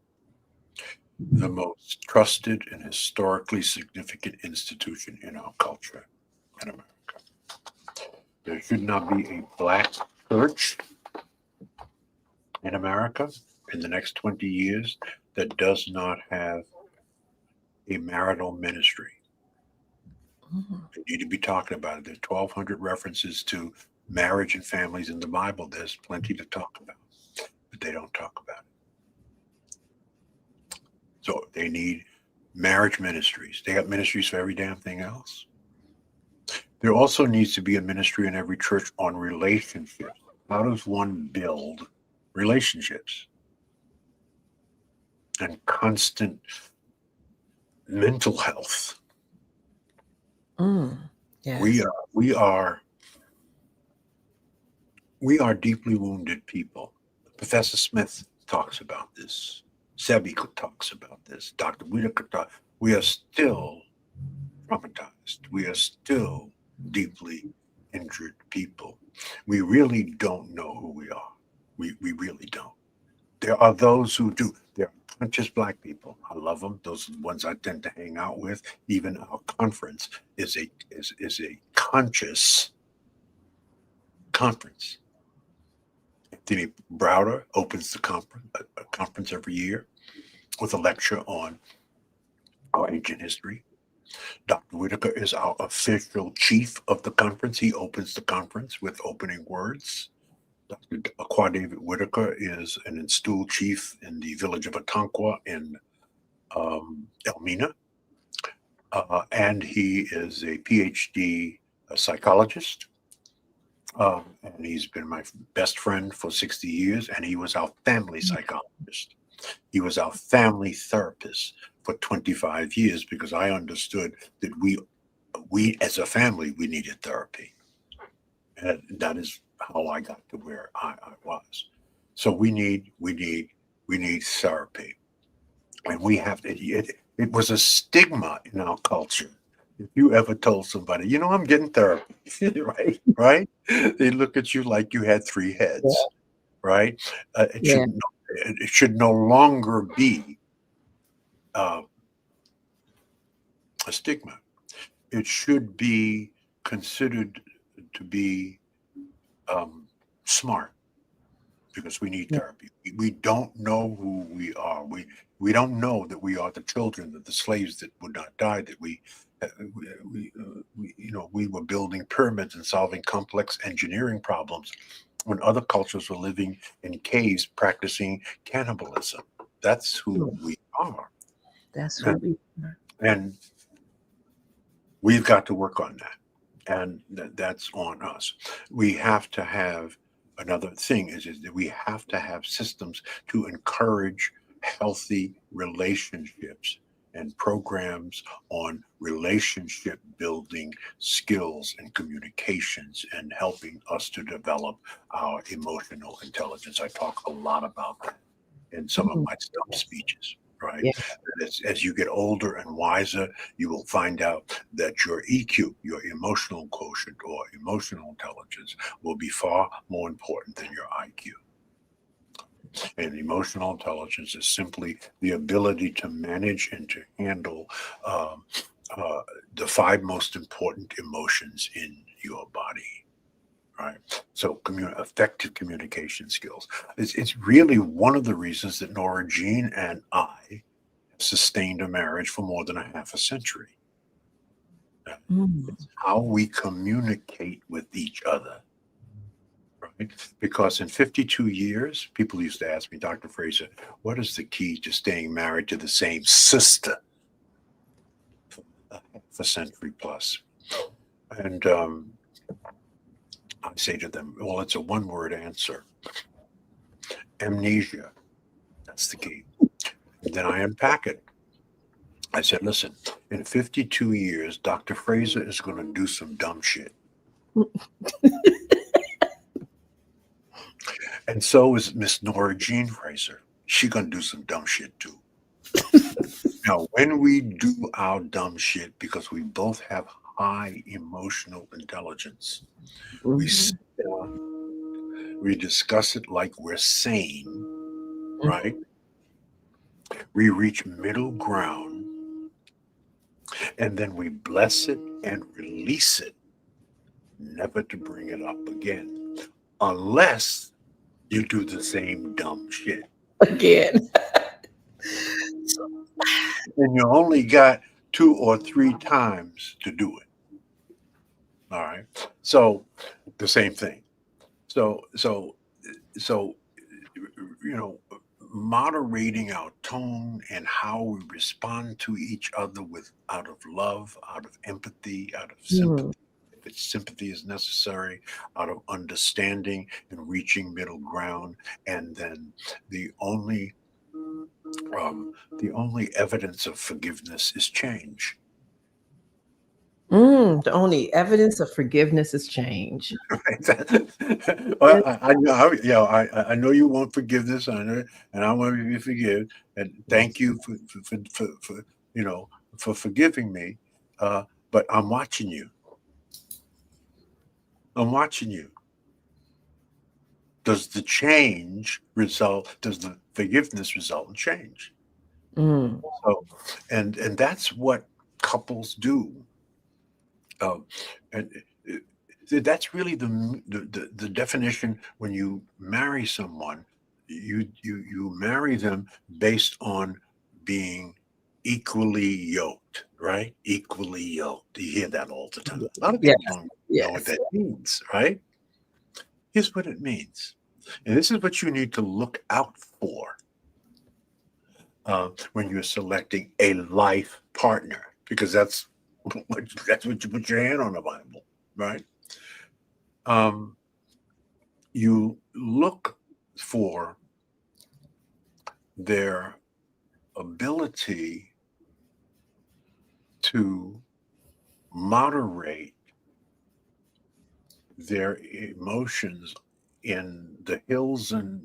The most trusted and historically significant institution in our culture in America. There should not be a Black church in America in the next 20 years that does not have a marital ministry. We need to be talking about it. There's 1,200 references to marriage and families in the Bible. There's plenty to talk about, but they don't talk about it. So they need marriage ministries. They got ministries for every damn thing else. There also needs to be a ministry in every church on relationships. How does one build relationships? And constant mental health. Yes. We are deeply wounded people. Professor Smith talks about this. Sebi talks about this. Dr. Whitaker talks. We are still traumatized. We are still deeply injured people. We really don't know who we are. We really don't. There are those who do. There are conscious Black people. I love them. Those are the ones I tend to hang out with. Even our conference is a conscious conference. Anthony Browder opens the conference every year with a lecture on our ancient history. Dr. Whitaker is our official chief of the conference. He opens the conference with opening words. Dr. Aqua David Whitaker is an installed chief in the village of Atonquah in Elmina. And he is a PhD psychologist. And he's been my best friend for 60 years. And he was our family psychologist. He was our family therapist for 25 years because I understood that we as a family, we needed therapy. And that is how I got to where I was. So we need therapy. And we have to, it was a stigma in our culture. If you ever told somebody, you know, I'm getting therapy, right? They look at you like you had three heads, right? It should no longer be a stigma. It should be considered to be smart because we need therapy. We don't know who we are. We don't know that we are the children of the slaves that would not die, that we were building pyramids and solving complex engineering problems when other cultures were living in caves practicing cannibalism. That's who we are. That's who we are. And we've got to work on that. And that's on us. We have to have another thing is that we have to have systems to encourage healthy relationships and programs on relationship building skills and communications and helping us to develop our emotional intelligence. I talk a lot about that in some of my stump speeches, right? Yes. As you get older and wiser, you will find out that your EQ, your emotional quotient or emotional intelligence, will be far more important than your IQ. And emotional intelligence is simply the ability to manage and to handle the 5 most important emotions in your body. Right. So effective communication skills. It's really one of the reasons that Nora Jean and I have sustained a marriage for more than a half a century. It's how we communicate with each other. Right? Because in 52 years, people used to ask me, Dr. Fraser, what is the key to staying married to the same sister for a half a century plus? And I say to them, well, it's a one-word answer. Amnesia. That's the key. And then I unpack it. I said, listen, in 52 years, Dr. Fraser is going to do some dumb shit. And so is Miss Nora Jean Fraser. She's going to do some dumb shit too. Now, when we do our dumb shit, because we both have high emotional intelligence, we sit down, we discuss it like we're sane, right? We reach middle ground, and then we bless it and release it, never to bring it up again, unless you do the same dumb shit again. And you only got 2 or 3 times to do it. All right. So the same thing. So moderating our tone and how we respond to each other out of love, out of empathy, out of sympathy. If sympathy is necessary, out of understanding and reaching middle ground, and then the only evidence of forgiveness is change. The only evidence of forgiveness is change. Well, I know you want forgiveness, and I want you to forgive, and thank you for forgiving me. But I'm watching you. I'm watching you. Does the forgiveness result in change? So, and that's what couples do. And that's really the definition. When you marry someone, you marry them based on being equally yoked, right? Equally yoked. You hear that all the time. A lot of people don't know what that means, right? Here's what it means. And this is what you need to look out for when you're selecting a life partner, because that's what you put your hand on the Bible, right? You look for their ability to moderate their emotions in the hills and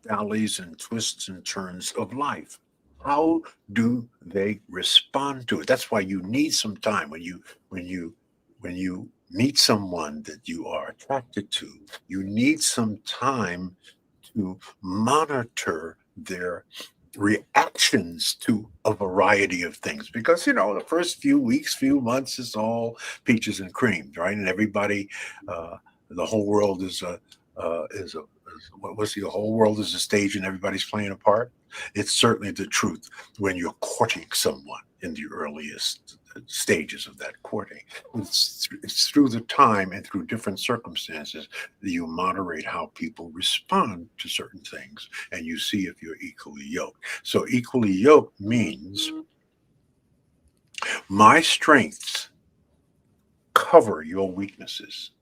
valleys and twists and turns of life. How do they respond to it? That's why you need some time when you meet someone that you are attracted to. You need some time to monitor their reactions to a variety of things, because the first few weeks, few months is all peaches and cream, right? And everybody, the whole world is a whole world is a stage, and everybody's playing a part. It's certainly the truth when you're courting someone in the earliest stages of that courting. It's through the time and through different circumstances that you moderate how people respond to certain things, and you see if you're equally yoked. So equally yoked means my strengths cover your weaknesses,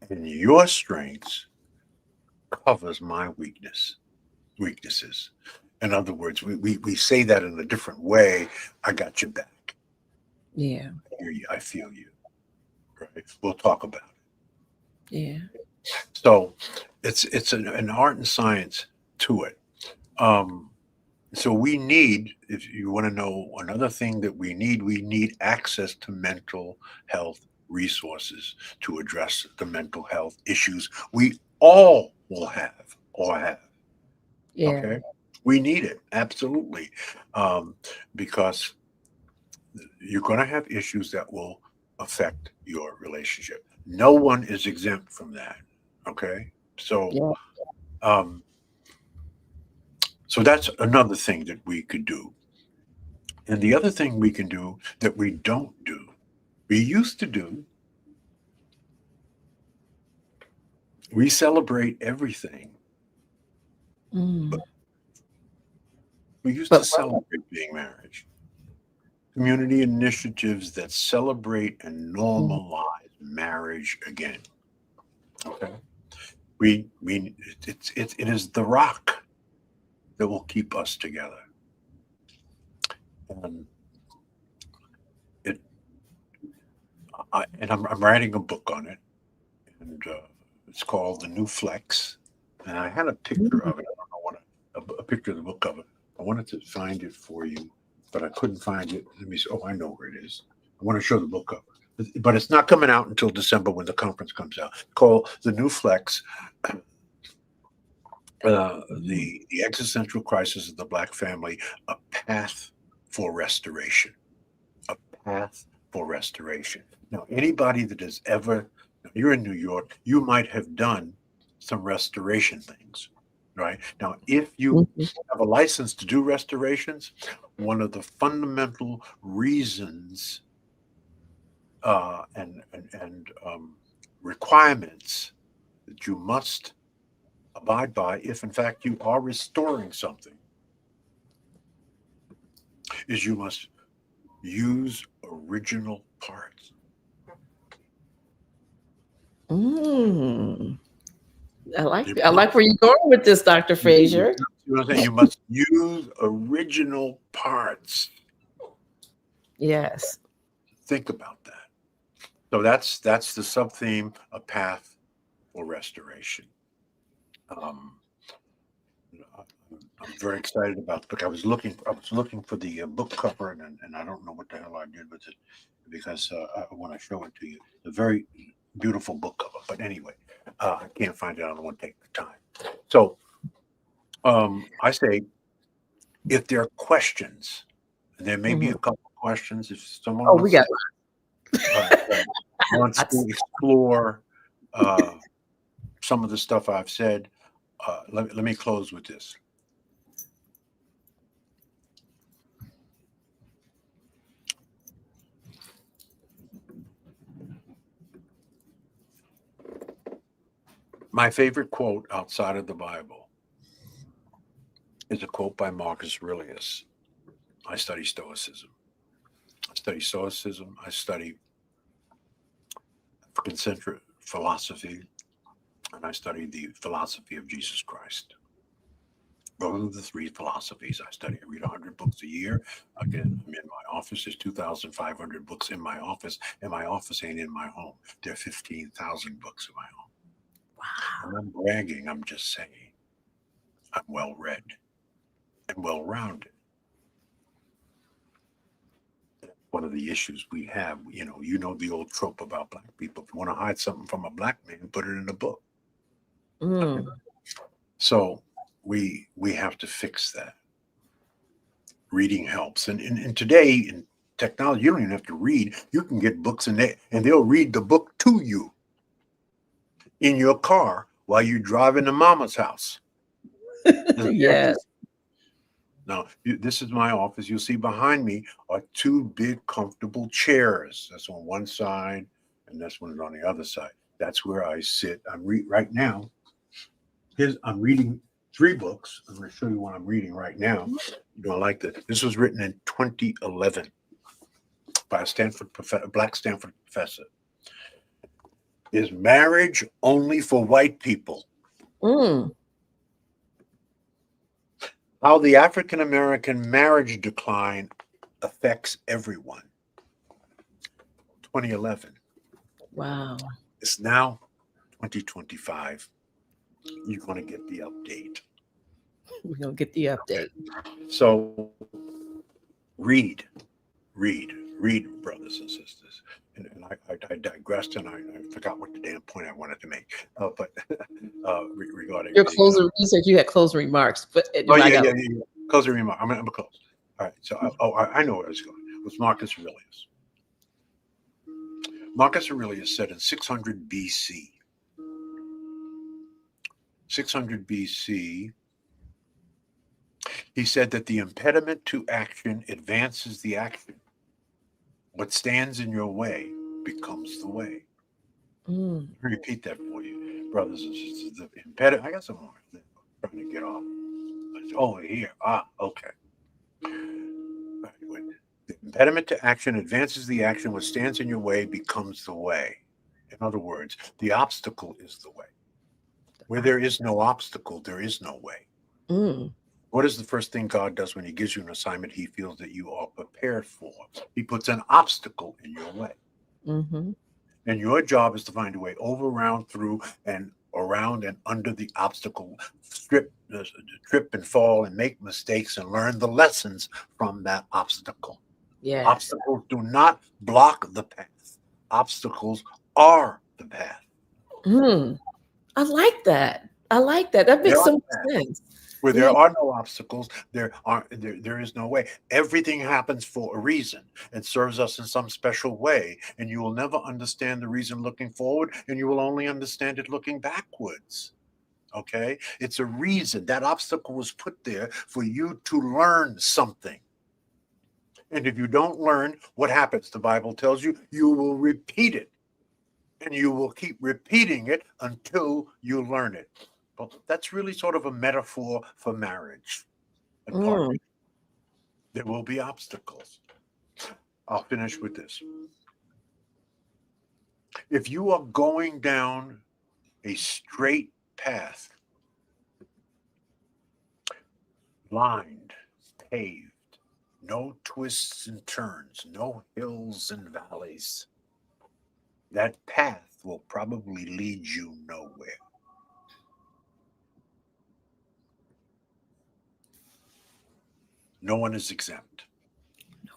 and your strengths covers my weaknesses. In other words, we say that in a different way. I got your back. Yeah. I hear you. I feel you. Right. We'll talk about it. Yeah. So it's an art and science to it. So we need, if you want to know another thing that we need access to mental health resources to address the mental health issues we all will have or have. Yeah. Okay. We need it. Absolutely. Because you're going to have issues that will affect your relationship. No one is exempt from that. Okay. So, so that's another thing that we could do. And the other thing we can do that we don't do, we used to do, we celebrate everything. Mm. We used to celebrate being married. Community initiatives that celebrate and normalize marriage again. Okay. It is the rock that will keep us together. And I'm writing a book on it, and it's called The New Flex. And I had a picture of it. I don't know what a picture of the book cover. I wanted to find it for you, but I couldn't find it. Let me see. Oh, I know where it is. I want to show the book cover, but it's not coming out until December when the conference comes out. It's called The New Flex. The existential crisis of the Black family, a path for restoration. A path for restoration. Now, anybody that has ever, you're in New York, you might have done some restoration things, right? Now, if you have a license to do restorations, one of the fundamental reasons and requirements that you must abide by, if in fact you are restoring something, is you must use original parts. I like where you're going with this, Dr. Fraser. You know what I'm saying? You must use original parts. Yes. Think about that. So that's the sub-theme, a path for restoration. I'm very excited about the book. I was looking for the book cover, and I don't know what the hell I did with it because I want to show it to you. It's a very beautiful book cover, but anyway, I can't find it. I don't want to take the time. So I say, if there are questions, and there may be a couple of questions. If someone wants to explore some of the stuff I've said, let me close with this. My favorite quote outside of the Bible is a quote by Marcus Aurelius. I study Stoicism. I study African-centric philosophy, and I study the philosophy of Jesus Christ. Those are the three philosophies I study. I read 100 books a year. Again, I'm in my office. There's 2,500 books in my office, and my office ain't in my home. There are 15,000 books in my home. Wow. I'm not bragging. I'm just saying I'm well-read and well-rounded. One of the issues we have, you know the old trope about Black people. If you want to hide something from a Black man, put it in a book. So we have to fix that. Reading helps. And today in technology, you don't even have to read. You can get books and they'll read the book to you in your car while you're driving to mama's house. Yes. Now, this is my office. You'll see behind me are two big, comfortable chairs. That's on one side, and this one is on the other side. That's where I sit. Right now. I'm reading 3 books. I'm going to show you what I'm reading right now. You're going to like this. This was written in 2011 by a black Stanford professor. Is marriage only for white people? How the African-American marriage decline affects everyone. 2011. Wow. It's now 2025. You're going to get the update. We're going to get the update. So read, brothers and sisters. And I digressed, and I forgot what the damn point I wanted to make. But regarding Your closing, you said you had closing remarks, but yeah. Closing remark. I'm gonna close. All right. So I know where I was going. It was Marcus Aurelius. Marcus Aurelius said in 600 BC. 600 BC. He said that the impediment to action advances the action. What stands in your way becomes the way. Repeat that for you, brothers and sisters. The impediment. I got some more. I'm trying to get off. It's over here. Okay. The impediment to action advances the action. What stands in your way becomes the way. In other words, the obstacle is the way. Where there is no obstacle, there is no way. What is the first thing God does when he gives you an assignment he feels that you are prepared for? He puts an obstacle in your way. And your job is to find a way over, around, through, and around and under the obstacle, trip and fall and make mistakes and learn the lessons from that obstacle. Yes. Obstacles do not block the path. Obstacles are the path. I like that. That makes so much sense. Where there are no obstacles, there is no way. Everything happens for a reason and serves us in some special way. And you will never understand the reason looking forward, and you will only understand it looking backwards. Okay? It's a reason. That obstacle was put there for you to learn something. And if you don't learn, what happens? The Bible tells you, you will repeat it. And you will keep repeating it until you learn it. Well, that's really sort of a metaphor for marriage and partnership. There will be obstacles. I'll finish with this. If you are going down a straight path, lined, paved, no twists and turns, no hills and valleys, that path will probably lead you nowhere. No one is exempt.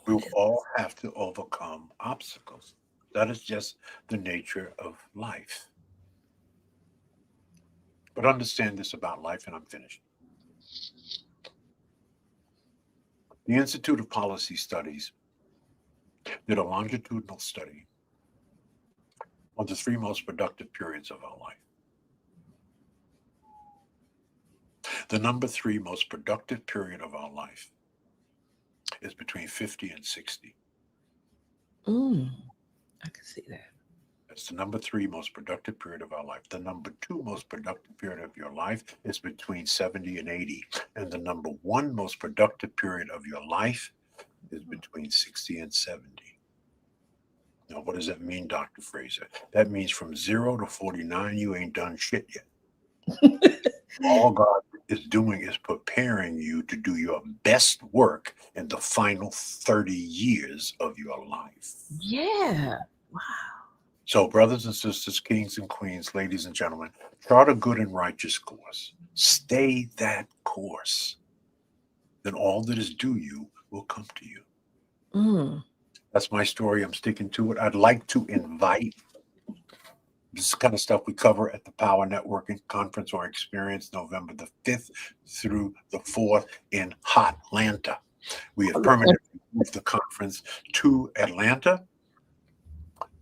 We will all have to overcome obstacles. That is just the nature of life. But understand this about life, and I'm finished. The Institute of Policy Studies did a longitudinal study on the 3 most productive periods of our life. The number 3 most productive period of our life is between 50 and 60. I can see that. That's the number 3 most productive period of our life. The number 2 most productive period of your life is between 70 and 80. And the number 1 most productive period of your life is between 60 and 70. Now, what does that mean, Dr. Fraser? That means from 0 to 49, you ain't done shit yet. All God is doing is preparing you to do your best work in the final 30 years of your life. Yeah. Wow. So, brothers and sisters, kings and queens, ladies and gentlemen, chart a good and righteous course. Stay that course. Then all that is due you will come to you. That's my story. I'm sticking to it. I'd like to invite, this is the kind of stuff we cover at the PowerNetworking Conference or Experience, November the 5th through the 4th in Hotlanta. We have permanently moved the conference to Atlanta.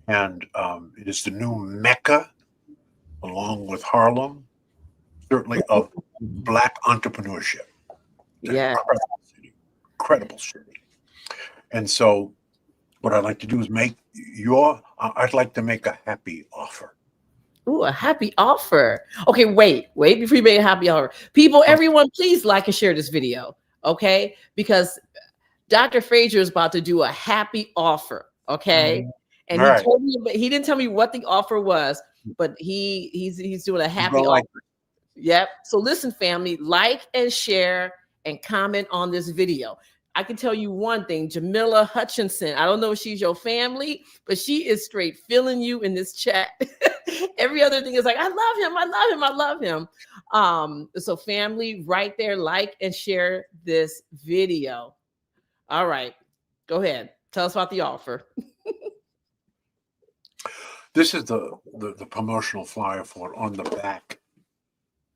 And it is the new Mecca, along with Harlem, certainly of Black entrepreneurship. Yeah. incredible city. And so what I'd like to do is I'd like to make a happy offer. Ooh, a happy offer. Okay, wait before you make a happy offer. People, everyone, please like and share this video, okay? Because Dr. Fraser is about to do a happy offer, okay? And All right. told me, but he didn't tell me what the offer was, but he's doing a happy offer. Yep. So listen, family, like and share and comment on this video. I can tell you one thing, Jamila Hutchinson. I don't know if she's your family, but she is straight feeling you in this chat. Every other thing is like, I love him, I love him, I love him. So family, right there, like and share this video. All right, go ahead. Tell us about the offer. This is the promotional flyer for it. On the back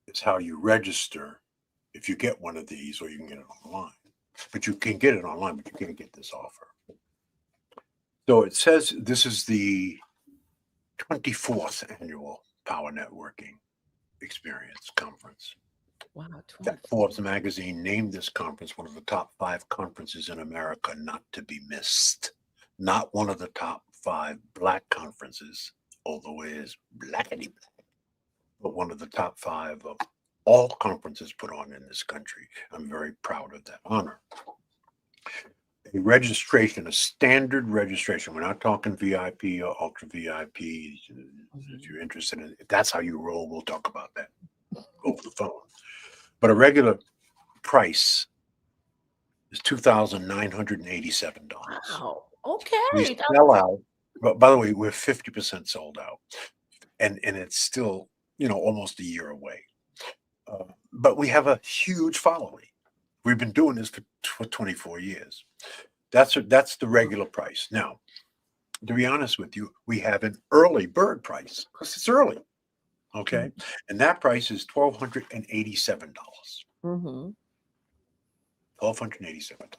is how you register if you get one of these, or you can get it online. But you can get it online, but you can't get this offer. So it says this is the 24th annual Power Networking Experience Conference. Wow, That Forbes magazine named this conference one of the top 5 conferences in America not to be missed. Not one of the top 5 Black conferences, although it is blackety black, but one of the top 5 of all conferences put on in this country. I'm very proud of that honor. A registration, a standard registration. We're not talking VIP or ultra VIP. If you're interested in, if that's how you roll, we'll talk about that over the phone. But a regular price is $2,987. wow. Okay. We sell out. But by the way, we're 50% sold out, and it's still, almost a year away. But we have a huge following. We've been doing this for 24 years. That's the regular price. Now, to be honest with you, we have an early bird price because it's early. Okay. And that price is $1,287. $1,287.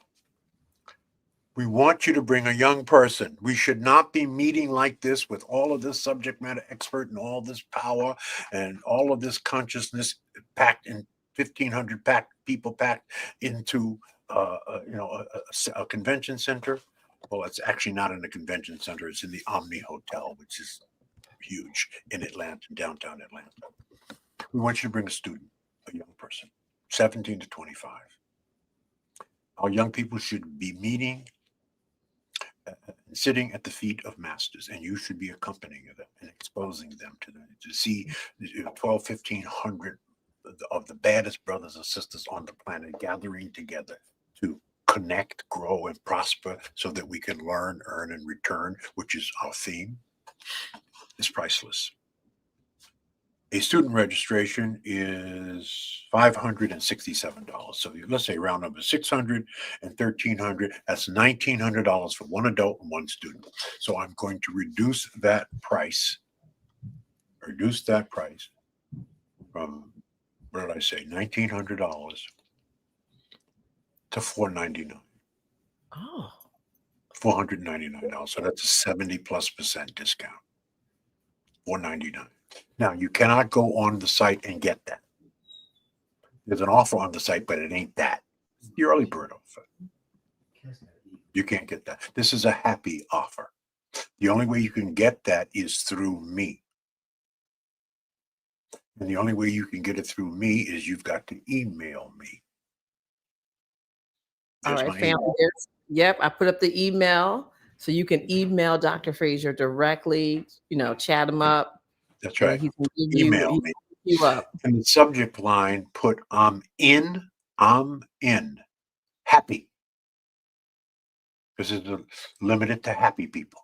We want you to bring a young person. We should not be meeting like this with all of this subject matter expert and all this power and all of this consciousness packed in 1,500 people packed into a convention center. Well, it's actually not in a convention center. It's in the Omni Hotel, which is huge in Atlanta, downtown Atlanta. We want you to bring a student, a young person, 17 to 25. Our young people should be meeting sitting at the feet of masters, and you should be accompanying them and exposing them to see 1,500 of the baddest brothers and sisters on the planet gathering together to connect, grow, and prosper so that we can learn, earn, and return, which is our theme. It's priceless. A student registration is $567. So let's say round number 600 and 1,300. That's $1,900 for one adult and one student. So I'm going to reduce that price from, what did I say, $1,900 to $499. Oh, $499. So that's a 70+% discount. $499. Now, you cannot go on the site and get that. There's an offer on the site, but it ain't that. It's the early bird offer. You can't get that. This is a happy offer. The only way you can get that is through me. And the only way you can get it through me is you've got to email me. All right, family. Yep, I put up the email. So you can email Dr. Fraser directly, chat him up. That's right. He can give Email me. You up. And the subject line, put I'm in, happy. This is limited to happy people.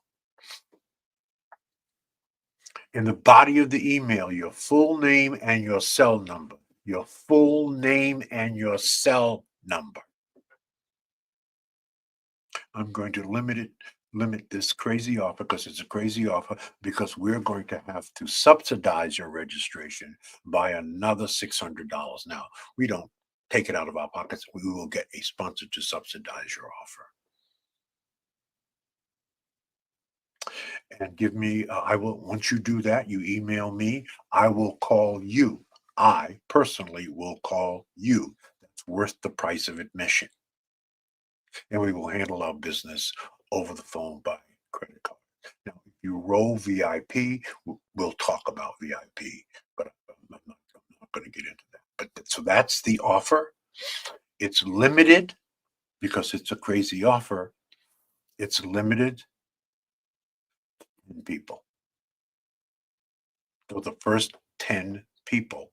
In the body of the email, your full name and your cell number. Your full name and your cell number. I'm going to limit this crazy offer, because it's a crazy offer, because we're going to have to subsidize your registration by another $600. Now, we don't take it out of our pockets. We will get a sponsor to subsidize your offer. And give me, once you do that, you email me, I will call you. I personally will call you. That's worth the price of admission. and we will handle our business over the phone by credit card. Now, if you roll VIP, we'll talk about VIP, but I'm not going to get into that. But so that's the offer. It's limited because it's a crazy offer. It's limited in people. So the first 10 people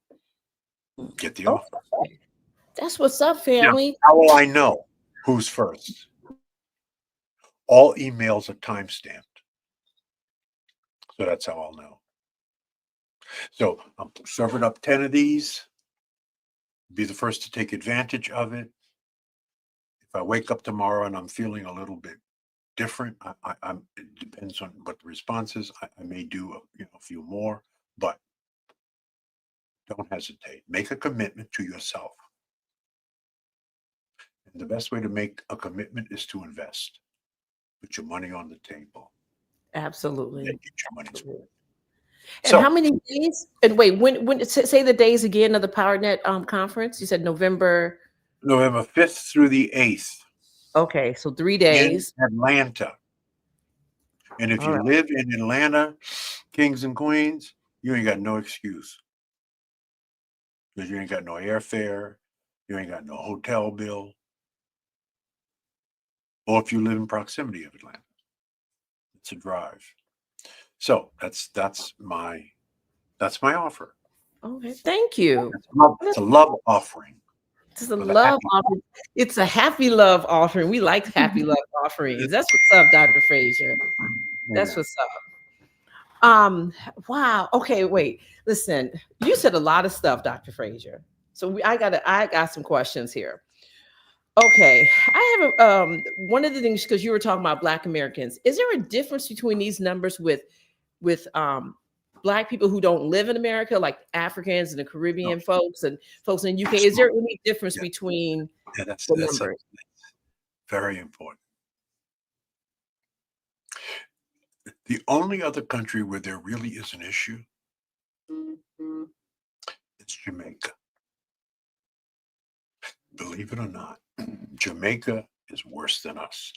get the offer. Okay. That's what's up, Now, family. how will I know who's first? All emails are timestamped. So that's how I'll know. So I'm serving up 10 of these. Be the first to take advantage of it. If I wake up tomorrow and I'm feeling a little bit different, it depends on what the response is. I may do a few more, but don't hesitate. Make a commitment to yourself. And the best way to make a commitment is to invest. Put your money on the table. Absolutely. Then get your money's worth. And how many days? And wait, when say the days again of the PowerNet conference? You said November 5th through the 8th. Okay, so 3 days. In Atlanta. And if you live in Atlanta, kings and queens, you ain't got no excuse. Because you ain't got no airfare, you ain't got no hotel bill. Or if you live in proximity of Atlanta, it's a drive. So that's my offer. Okay, thank you. It's a love offering. It's a love offering. It's a happy love offering. We like happy love offerings. That's what's up, Dr. Fraser. That's what's up. Wow. Okay, wait. Listen, you said a lot of stuff, Dr. Fraser. So I got some questions here. Okay, I have one of the things, because you were talking about Black Americans. Is there a difference between these numbers with Black people who don't live in America, like Africans and the Caribbean folks and folks in UK? Is there any difference between the numbers? Very important. The only other country where there really is an issue is Jamaica. Believe it or not, Jamaica is worse than us.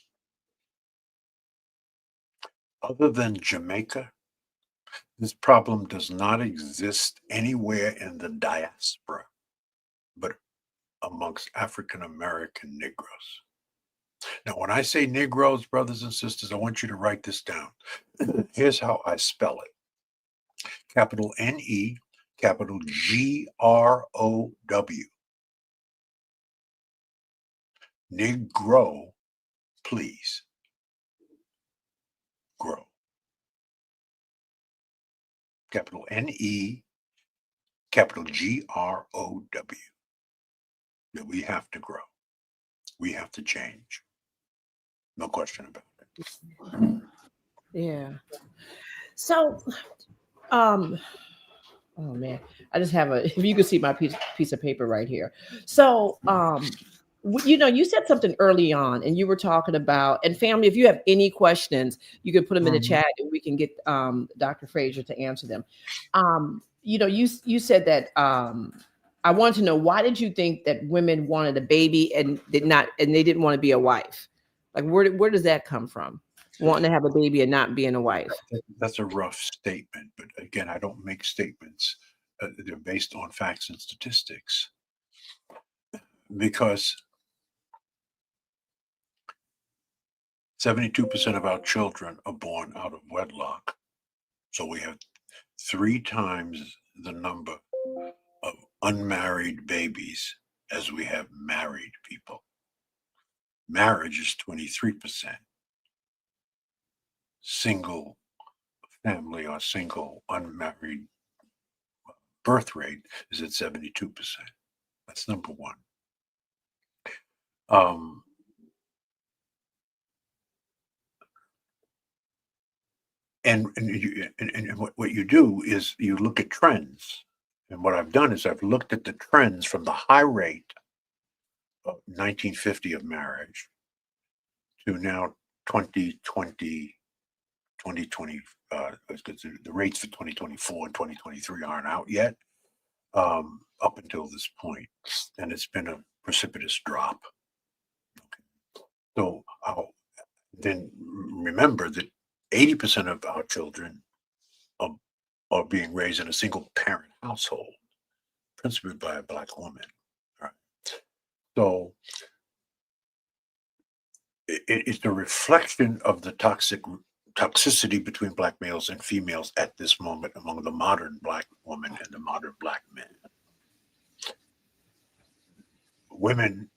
Other than Jamaica, this problem does not exist anywhere in the diaspora, but amongst African American Negroes. Now, when I say Negroes, brothers and sisters, I want you to write this down. Here's how I spell it. Capital N-E, capital G-R-O-W. Negro, please. Grow. Capital N-E, capital G-R-O-W. That we have to grow. We have to change. No question about it. Yeah. So, oh man, I just have if you could see my piece of paper right here. So, you said something early on, and you were talking about, and family, if you have any questions, you can put them in the chat, and we can get Dr. Fraser to answer them. You said that I wanted to know, why did you think that women wanted a baby and they didn't want to be a wife? Like, where does that come from? Wanting to have a baby and not being a wife? That's a rough statement, but again, I don't make statements. They're based on facts and statistics. Because 72% of our children are born out of wedlock. So we have 3 times the number of unmarried babies as we have married people. Marriage is 23%. Single family or single unmarried birth rate is at 72%. That's number one. And what you do is you look at trends. And what I've done is I've looked at the trends from the high rate of 1950 of marriage to now 2020, the rates for 2024 and 2023 aren't out yet, up until this point. And it's been a precipitous drop. So then remember that 80% of our children are being raised in a single parent household, principally by a Black woman. Right? So it's a reflection of the toxicity between Black males and females at this moment among the modern Black woman and the modern Black men. Women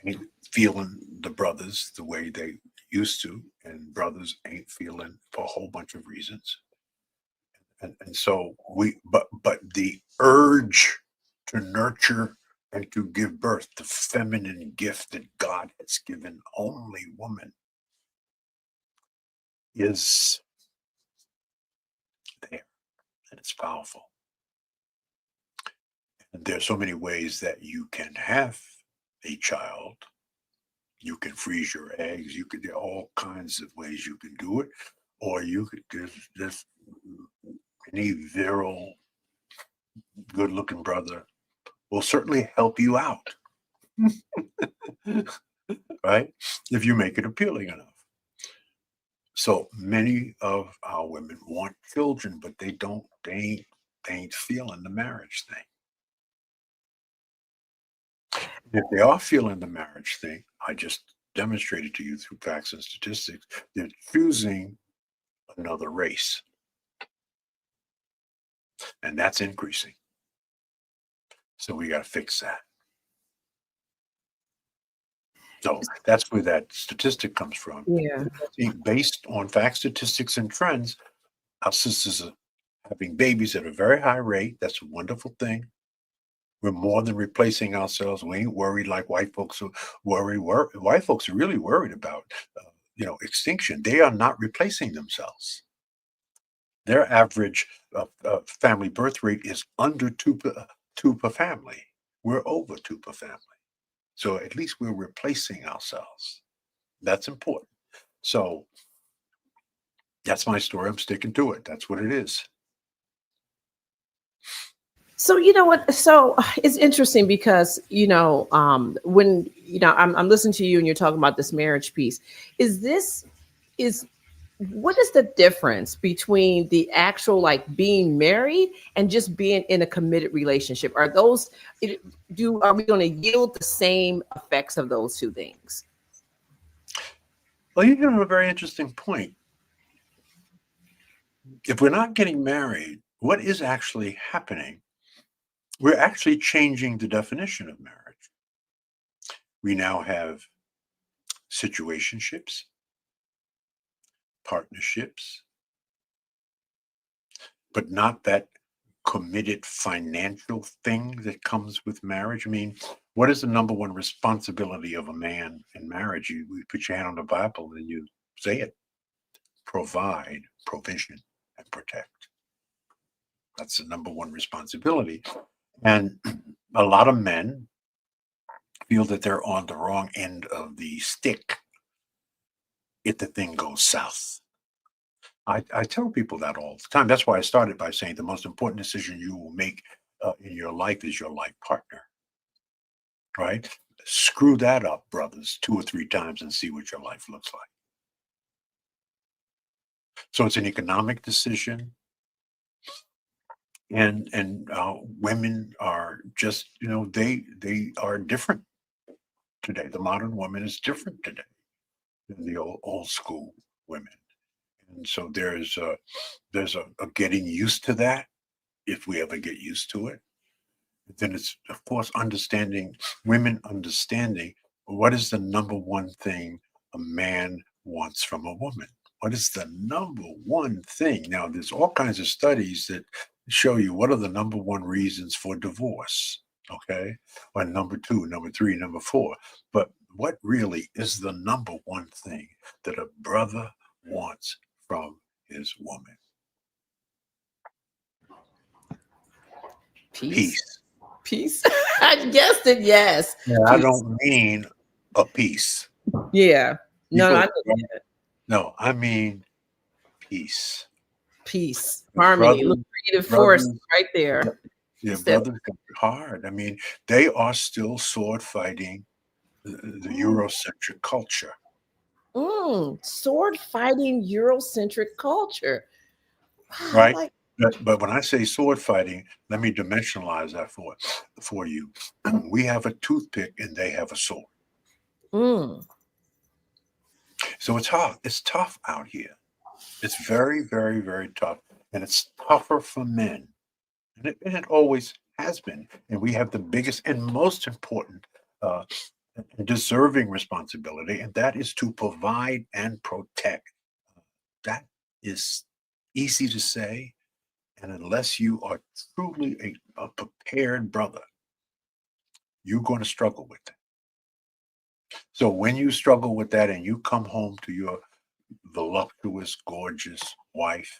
ain't feeling the brothers the way they used to, and brothers ain't feeling for a whole bunch of reasons. And so but the urge to nurture and to give birth, the feminine gift that God has given only woman, is there, and it's powerful. And there's so many ways that you can have a child. You can freeze your eggs. There are all kinds of ways you can do it, or you could just any virile, good-looking brother will certainly help you out, right? If you make it appealing enough. So many of our women want children, but they ain't feeling the marriage thing. If they are feeling the marriage thing, I just demonstrated to you through facts and statistics, they're choosing another race. And that's increasing. So we got to fix that. So that's where that statistic comes from. Yeah. Based on facts, statistics, and trends, our sisters are having babies at a very high rate. That's a wonderful thing. We're more than replacing ourselves. We ain't worried like white folks are worried. White folks are really worried about, extinction. They are not replacing themselves. Their average family birth rate is under two per family. We're over 2 per family. So at least we're replacing ourselves. That's important. So that's my story. I'm sticking to it. That's what it is. So you know what? So it's interesting because when I'm listening to you and you're talking about this marriage piece. What is the difference between the actual like being married and just being in a committed relationship? Are we going to yield the same effects of those two things? Well, you have a very interesting point. If we're not getting married, what is actually happening? We're actually changing the definition of marriage. We now have situationships, partnerships, but not that committed financial thing that comes with marriage. I mean, what is the number one responsibility of a man in marriage? You put your hand on the Bible and you say it. Provide, provision, and protect. That's the number one responsibility. And a lot of men feel that they're on the wrong end of the stick if the thing goes south. I tell people that all the time. That's why I started by saying the most important decision you will make in your life is your life partner, right? Screw that up, brothers, 2 or 3 times and see what your life looks like. So it's an economic decision. And women are just, they are different today. The modern woman is different today than the old school women. And so there's a getting used to that, if we ever get used to it. Then it's, of course, women understanding what is the number one thing a man wants from a woman. What is the number one thing? Now, there's all kinds of studies that show you what are the number one reasons for divorce, okay? Or number 2, number 3, number 4. But what really is the number one thing that a brother wants from his woman? Peace. Peace. I guessed it. Yes. Yeah, I don't mean a peace. Yeah. No, I mean peace. Peace. Harmony. Look, creative force right there. Yeah, brothers got hard. I mean, they are still sword fighting the Eurocentric culture. Sword fighting Eurocentric culture. Wow, Right. like, But when I say sword fighting, let me dimensionalize that for you. We have a toothpick and they have a sword. So it's hard. It's tough out here. It's very, very, very tough. And it's tougher for men. And it always has been. And we have the biggest and most important deserving responsibility, and that is to provide and protect. That is easy to say. And unless you are truly a prepared brother, you're going to struggle with it. So when you struggle with that and you come home to your voluptuous, gorgeous wife,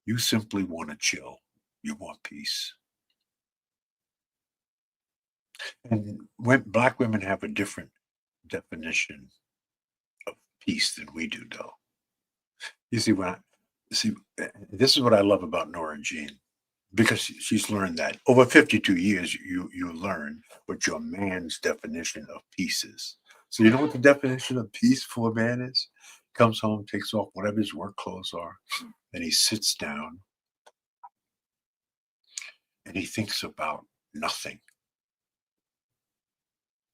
you simply want to chill. You want peace. And when Black women have a different definition of peace than we do, though. You see, this is what I love about Nora Jean, because she's learned that over 52 years, you learn what your man's definition of peace is. So you know what the definition of peace for a man is? Comes home, takes off whatever his work clothes are, and he sits down and he thinks about nothing.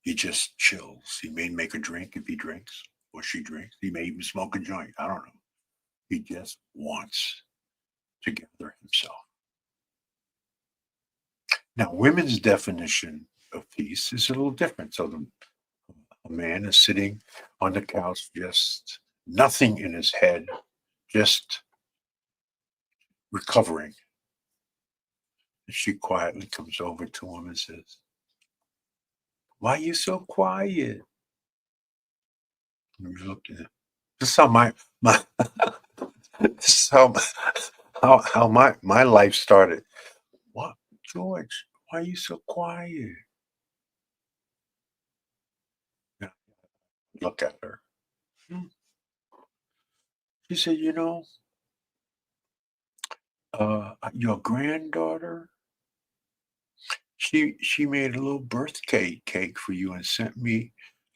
He just chills. He may make a drink if he drinks or she drinks. He may even smoke a joint. I don't know. He just wants to gather himself. Now, women's definition of peace is a little different. So a man is sitting on the couch, just nothing in his head, just recovering. And she quietly comes over to him and says, "Why are you so quiet?" And he looked at him. This is how my this is how my life started. "What, George? Why are you so quiet?" Yeah, look at her. She said, your granddaughter, she made a little birthday cake for you and sent me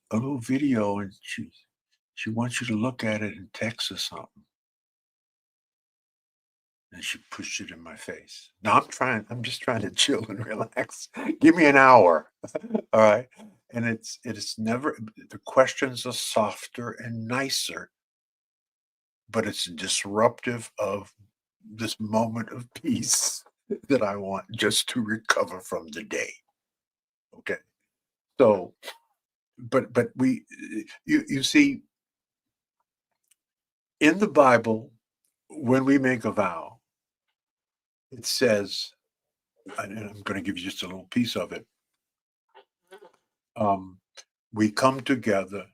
a little video, and she wants you to look at it and text or something." And she pushed it in my face. Now I'm just trying to chill and relax. Give me an hour. All right. And it's never, the questions are softer and nicer, but it's disruptive of this moment of peace that I want just to recover from the day. Okay. So, but you see, in the Bible, when we make a vow, it says, and I'm going to give you just a little piece of it. We come together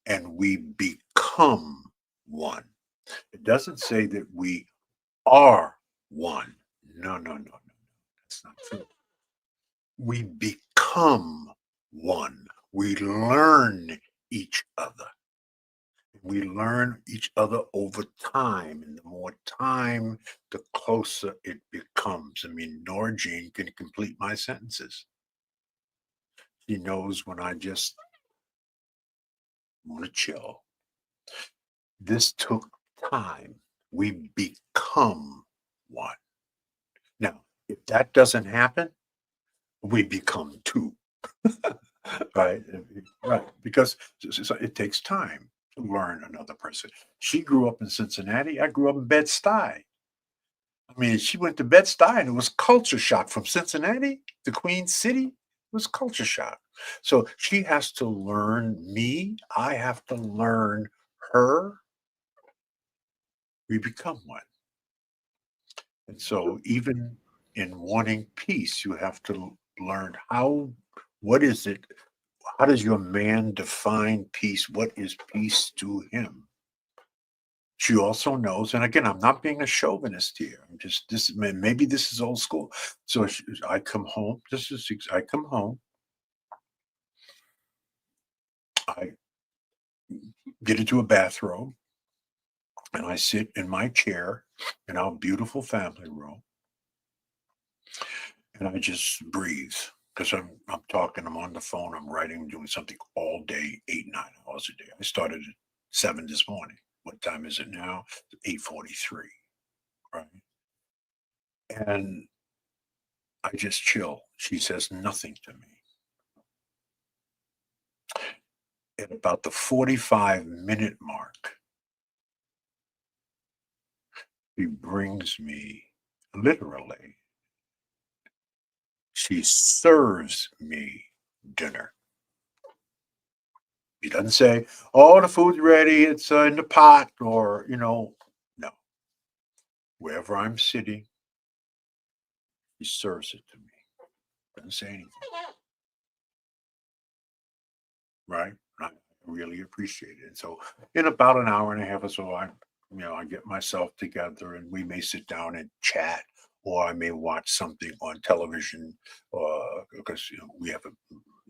and we become one. It doesn't say that we are one. No. That's not true. We become one. We learn each other. We learn each other over time. And the more time, the closer it becomes. I mean, Nora Jean can complete my sentences. She knows when I just want to chill. This took time. We become one. Now, if that doesn't happen, we become two. Right? Right. Because so it takes time to learn another person. She grew up in Cincinnati. I grew up in Bed-Stuy. I mean, she went to Bed-Stuy and it was culture shock. From Cincinnati to Queen City, it was culture shock. So she has to learn me. I have to learn her. We become one. And so even in wanting peace, you have to learn what is it? How does your man define peace? What is peace to him? She also knows, and again, I'm not being a chauvinist here. I'm just maybe this is old school. So I come home. I come home. I get into a bathrobe, and I sit in my chair in our beautiful family room, and I just breathe. because I'm talking, I'm on the phone, I'm writing, I'm doing something all day, 8, 9 hours a day. I started at 7 this morning. What time is it now? 8:43, right? And I just chill. She says nothing to me. At about the 45-minute mark, she brings me, literally, she serves me dinner. She doesn't say, "Oh, the food's ready, it's in the pot," or, no. Wherever I'm sitting, she serves it to me. Doesn't say anything, right? I really appreciate it. And so in about an hour and a half or so, I get myself together and we may sit down and chat, or I may watch something on television, because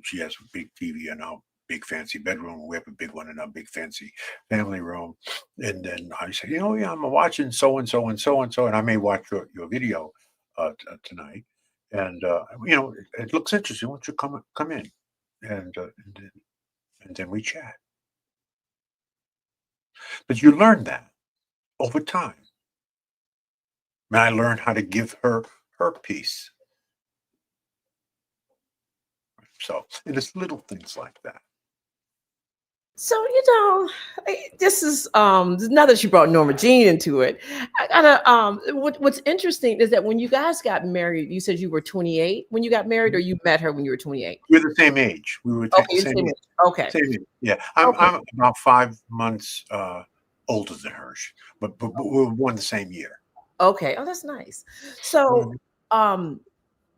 she has a big TV in our big fancy bedroom. We have a big one in our big fancy family room. And then I say, yeah, I'm watching so and so and so and so, and I may watch your video tonight. And it looks interesting. Why don't you come in? And then we chat. But you learn that over time. And I learned how to give her piece. So, and it's little things like that. So, this is now that you brought Norma Jean into it, I gotta what's interesting is that when you guys got married, you said you were 28 when you got married, or you met her when you were 28? We're the same age. We were Okay, the same age. Okay. Same age. Yeah. Okay. I'm about 5 months older than her, but we were born the same year. Okay. Oh, that's nice. So,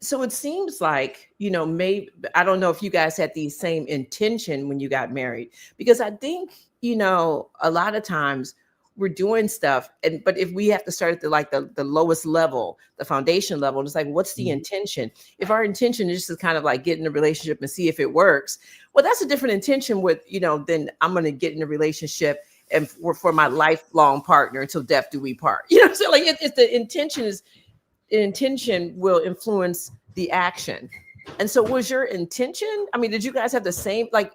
so it seems like, maybe, I don't know if you guys had the same intention when you got married, because I think, a lot of times we're doing stuff, but if we have to start at the lowest level, the foundation level, it's like, what's the intention? If our intention is just to kind of like get in a relationship and see if it works, well, that's a different intention with, then I'm going to get in a relationship and for my lifelong partner until death do we part. So like if the intention will influence the action. And so was your intention? I mean, did you guys have the same, like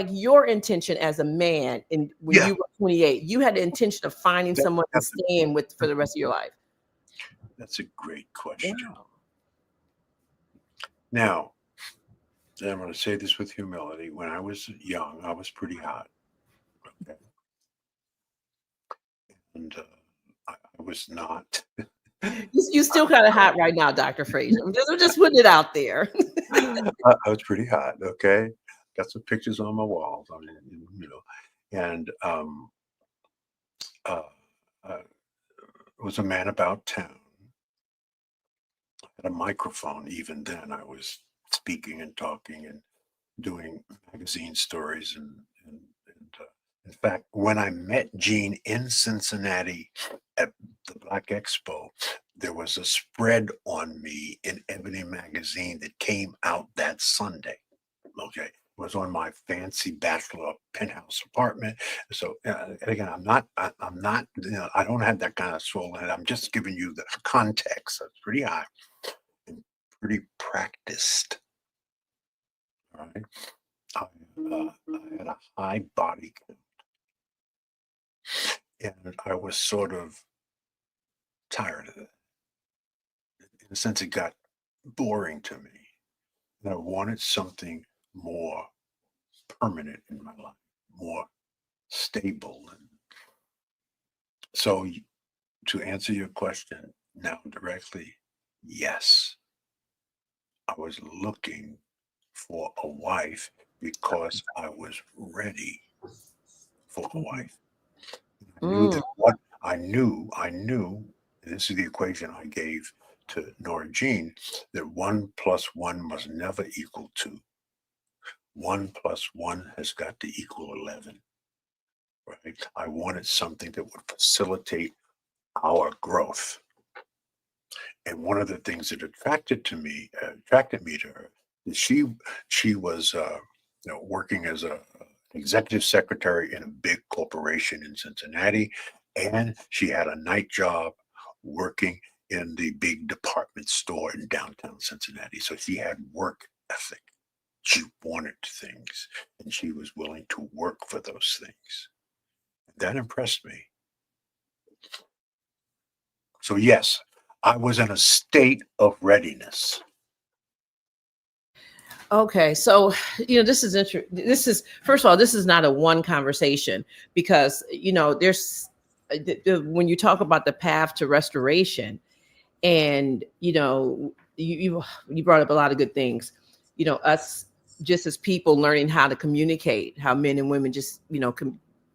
your intention as a man when you were 28, you had the intention of finding someone to stay in with for the rest of your life? That's a great question. Wow. Now, I'm going to say this with humility. When I was young, I was pretty hot. Okay. And I was not. You still kind of hot right now, Dr. Fraser. I'm just putting it out there. I was pretty hot. Okay. Got some pictures on my walls. I mean, and was a man about town. I had a microphone. Even then, I was speaking and talking and doing magazine stories. And in fact, when I met Jean in Cincinnati at the Black Expo, there was a spread on me in Ebony magazine that came out that Sunday. Okay. It was on my fancy bachelor penthouse apartment. So again, I'm not, I don't have that kind of swollen head. I'm just giving you the context. It's pretty high and pretty practiced. All right. I had a high body count. And I was sort of tired of it. In a sense, it got boring to me. And I wanted something more permanent in my life, more stable. And so, to answer your question now directly, yes, I was looking for a wife because I was ready for a wife. I knew that what I knew, and this is the equation I gave to Nora Jean, that 1 + 1 must never equal 2. 1 + 1 has got to equal 11. Right? I wanted something that would facilitate our growth. And one of the things that attracted me to her is she was working as a executive secretary in a big corporation in Cincinnati, and she had a night job working in the big department store in downtown Cincinnati. So she had work ethic. She wanted things, and she was willing to work for those things. That impressed me. So yes, I was in a state of readiness. Okay, so this is this is, first of all, this is not a one conversation, because there's when you talk about the path to restoration, and you brought up a lot of good things. Us just as people learning how to communicate, how men and women just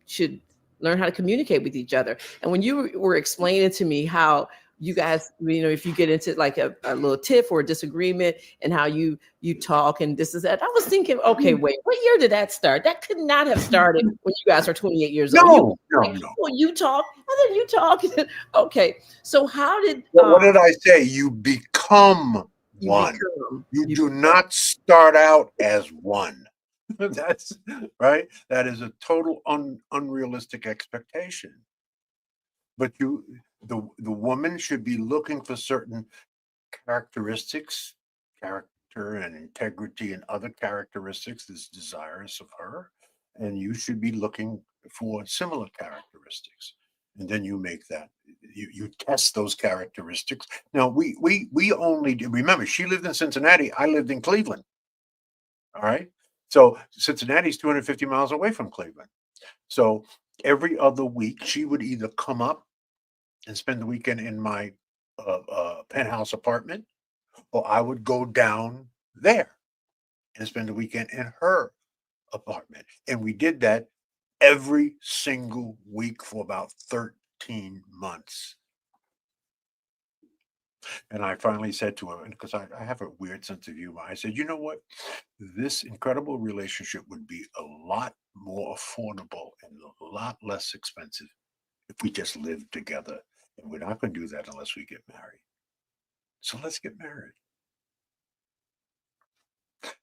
should learn how to communicate with each other. And when you were explaining to me how you guys, if you get into like a little tiff or a disagreement, and how you talk and this is that, I was thinking, okay, wait, what year did that start? That could not have started when you guys are 28 years old. No. Well, you talk, and then you talk. Okay, so how did? What did I say? You become one. You do not start out as one. That's right. That is a total unrealistic expectation. But the woman should be looking for certain characteristics, character and integrity and other characteristics that's desirous of her. And you should be looking for similar characteristics. And then you make that, you test those characteristics. Now, we only, remember, she lived in Cincinnati, I lived in Cleveland. All right. So Cincinnati's 250 miles away from Cleveland. So every other week, she would either come up and spend the weekend in my penthouse apartment, or I would go down there and spend the weekend in her apartment. And we did that every single week for about 13 months. And I finally said to her, because I have a weird sense of humor, I said, you know what? This incredible relationship would be a lot more affordable and a lot less expensive if we just lived together. And we're not going to do that unless we get married. So let's get married.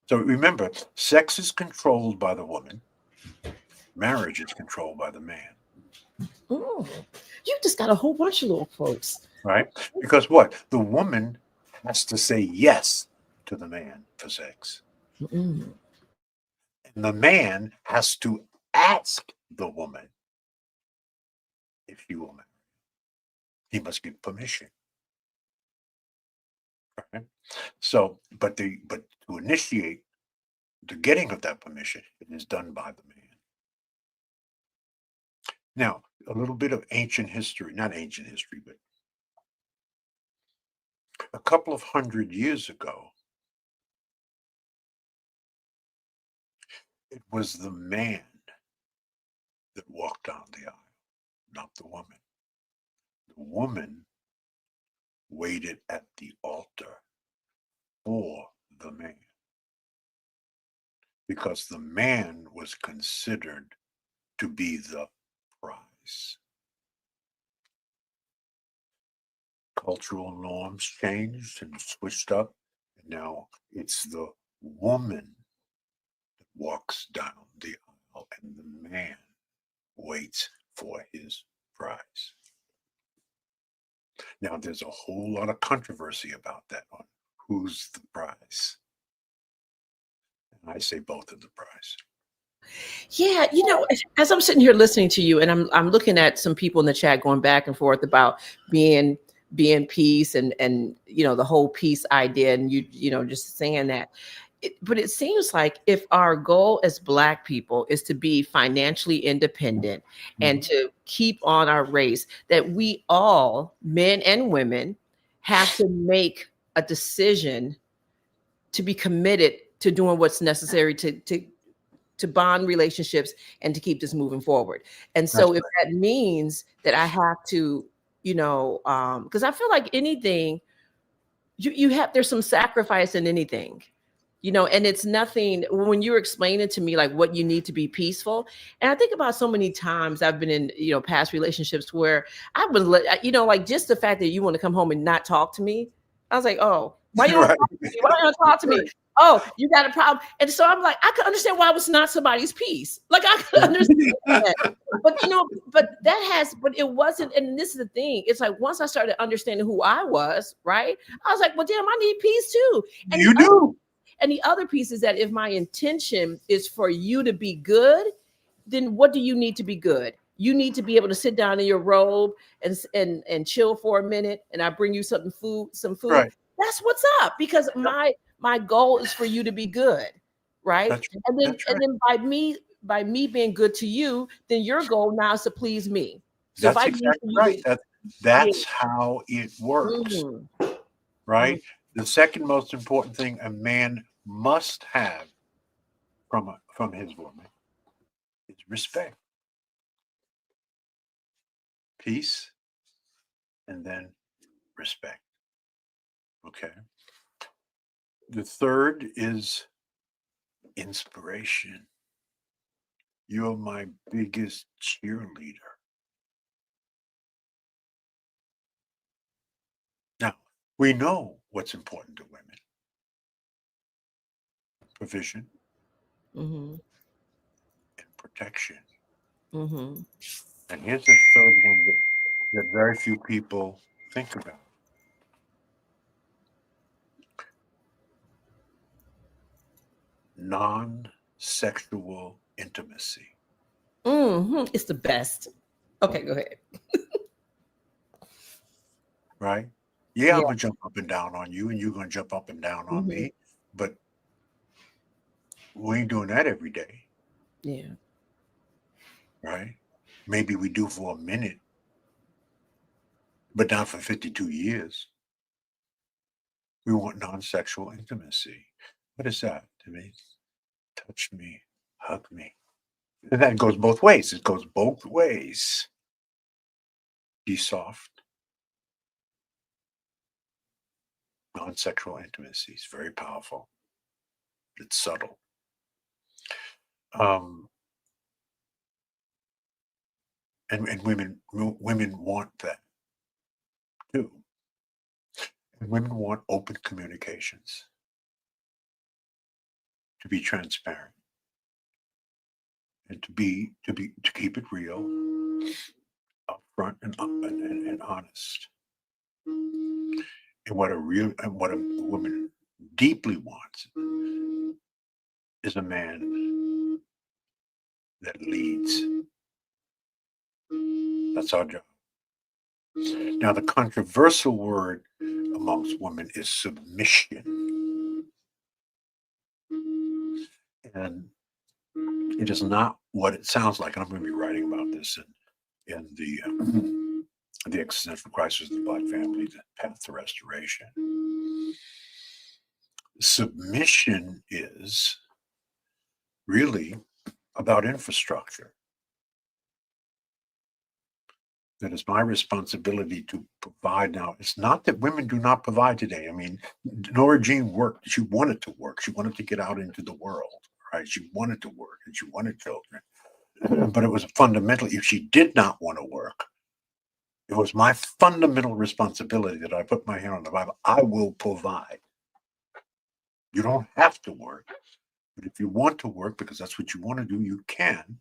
So remember, sex is controlled by the woman. Marriage is controlled by the man. Oh, you just got a whole bunch of little quotes. Right? Because what? The woman has to say yes to the man for sex. Mm-mm. And the man has to ask the woman if she will marry. He must give permission. Right? So, but to initiate the getting of that permission, it is done by the man. Now, a little bit of ancient history, not ancient history, but a couple of 100 years ago, it was the man that walked down the aisle, not the woman. The woman waited at the altar for the man, because the man was considered to be the prize. Cultural norms changed and switched up, and now it's the woman that walks down the aisle, and the man waits for his prize. Now, there's a whole lot of controversy about that one. Who's the prize? And I say both of the prize. Yeah, as I'm sitting here listening to you, and I'm looking at some people in the chat going back and forth about being peace and the whole peace idea, and you just saying that. But it seems like if our goal as Black people is to be financially independent and to keep on our race, that we all, men and women, have to make a decision to be committed to doing what's necessary to bond relationships and to keep this moving forward. And so if that means that I have to, because I feel like anything, there's some sacrifice in anything. And it's nothing. When you're explaining to me like what you need to be peaceful, and I think about so many times I've been in past relationships where I would like just the fact that you want to come home and not talk to me. I was like, oh, why you don't talk to me? Why don't you talk to me? Oh, you got a problem. And so I'm like, I could understand why it was not somebody's piece. Like I could understand that. But but it wasn't, and this is the thing. It's like once I started understanding who I was, right? I was like, well, damn, I need peace too. And You do. the other piece is that if my intention is for you to be good, then what do you need to be good? You need to be able to sit down in your robe and chill for a minute, and I bring you some food. Right. That's what's up, because my goal is for you to be good, right? That's And then that's right. by me being good to you, then your goal now is to please me. So if That's I need exactly for you right. to, yeah, That's how it works, mhm, mhm, right? The second most important thing a man must have from his woman is respect, peace, and then respect. Okay. The third is inspiration. You're my biggest cheerleader. Now, we know what's important to women: provision mhm, and protection. mhm. And here's the third one that very few people think about: non sexual intimacy, It's the best. Okay, go ahead. right? Yeah, Yeah. I'm going to jump up and down on you, and you're going to jump up and down on Mhm. me, but we ain't doing that every day, Yeah. right? Maybe we do for a minute, but not for 52 years. We want non sexual intimacy. What is that to me? Touch me, hug me. And that goes both ways. It goes both ways. Be soft. Non sexual intimacy is very powerful, it's subtle. Um, and women want that too. And women want open communications, to be transparent, and to keep it real, upfront, and honest. And what a woman deeply wants is a man that leads. That's our job. Now, the controversial word amongst women is submission. And it is not what it sounds like. And I'm going to be writing about this in the existential crisis of the Black family, the path to restoration. Submission is really about infrastructure. That is my responsibility to provide. Now, it's not that women do not provide today. I mean, Nora Jean worked. She wanted to work. She wanted to get out into the world, right? She wanted to work and she wanted children. But it was fundamentally, if she did not want to work, it was my fundamental responsibility that I put my hand on the Bible. I will provide. You don't have to work, but if you want to work because that's what you want to do, you can.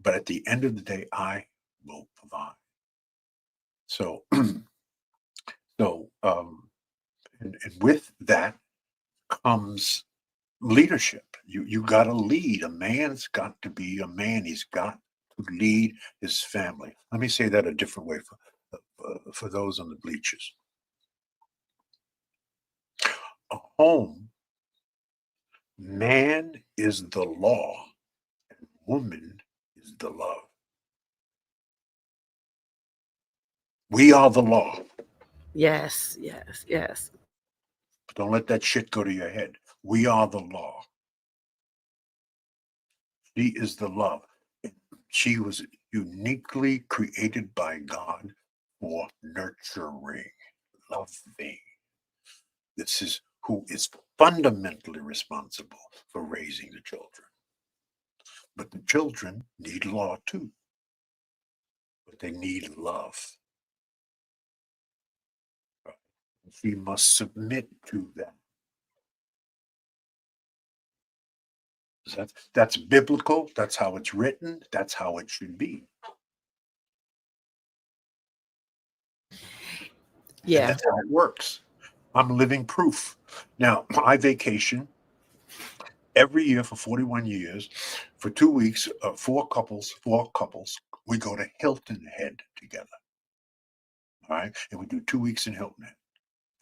But at the end of the day, I will provide. So, so, and with that comes leadership. You got to lead. A man's got to be a man. He's got to lead his family. Let me say that a different way for those on the bleachers. A home, man is the law, and woman is the love. We are the law. Yes, yes, yes. Don't let that shit go to your head. We are the law. She is the love. She was uniquely created by God for nurturing, loving. This is who is fundamentally responsible for raising the children. But the children need law too, but they need love. She must submit to that. That's biblical. That's how it's written. That's how it should be. And Yeah. that's how it works. I'm living proof. Now, I vacation every year for 41 years for 2 weeks. Four couples. We go to Hilton Head together. All right. And we do 2 weeks in Hilton Head,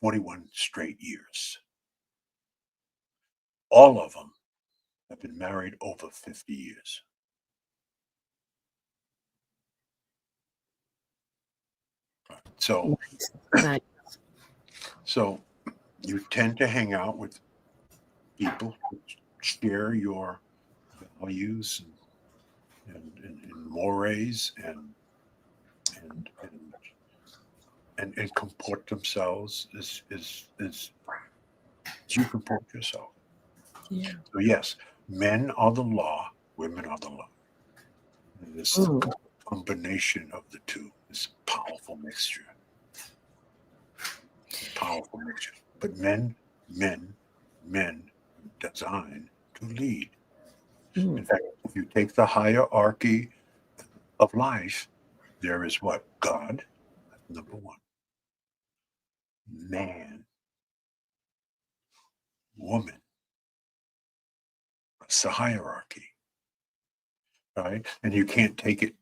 41 straight years. All of them have been married over 50 years. So, Nice. so you tend to hang out with people who share your values and mores and comport themselves as you comport yourself. Yeah. So yes, men are the law, women are the law. And this Mm. combination of the two, this powerful mixture. Powerful mixture. But men design to lead. Mm. In fact, if you take the hierarchy of life, there is what? God, number one. Man, woman. It's the hierarchy. Right? And you can't take it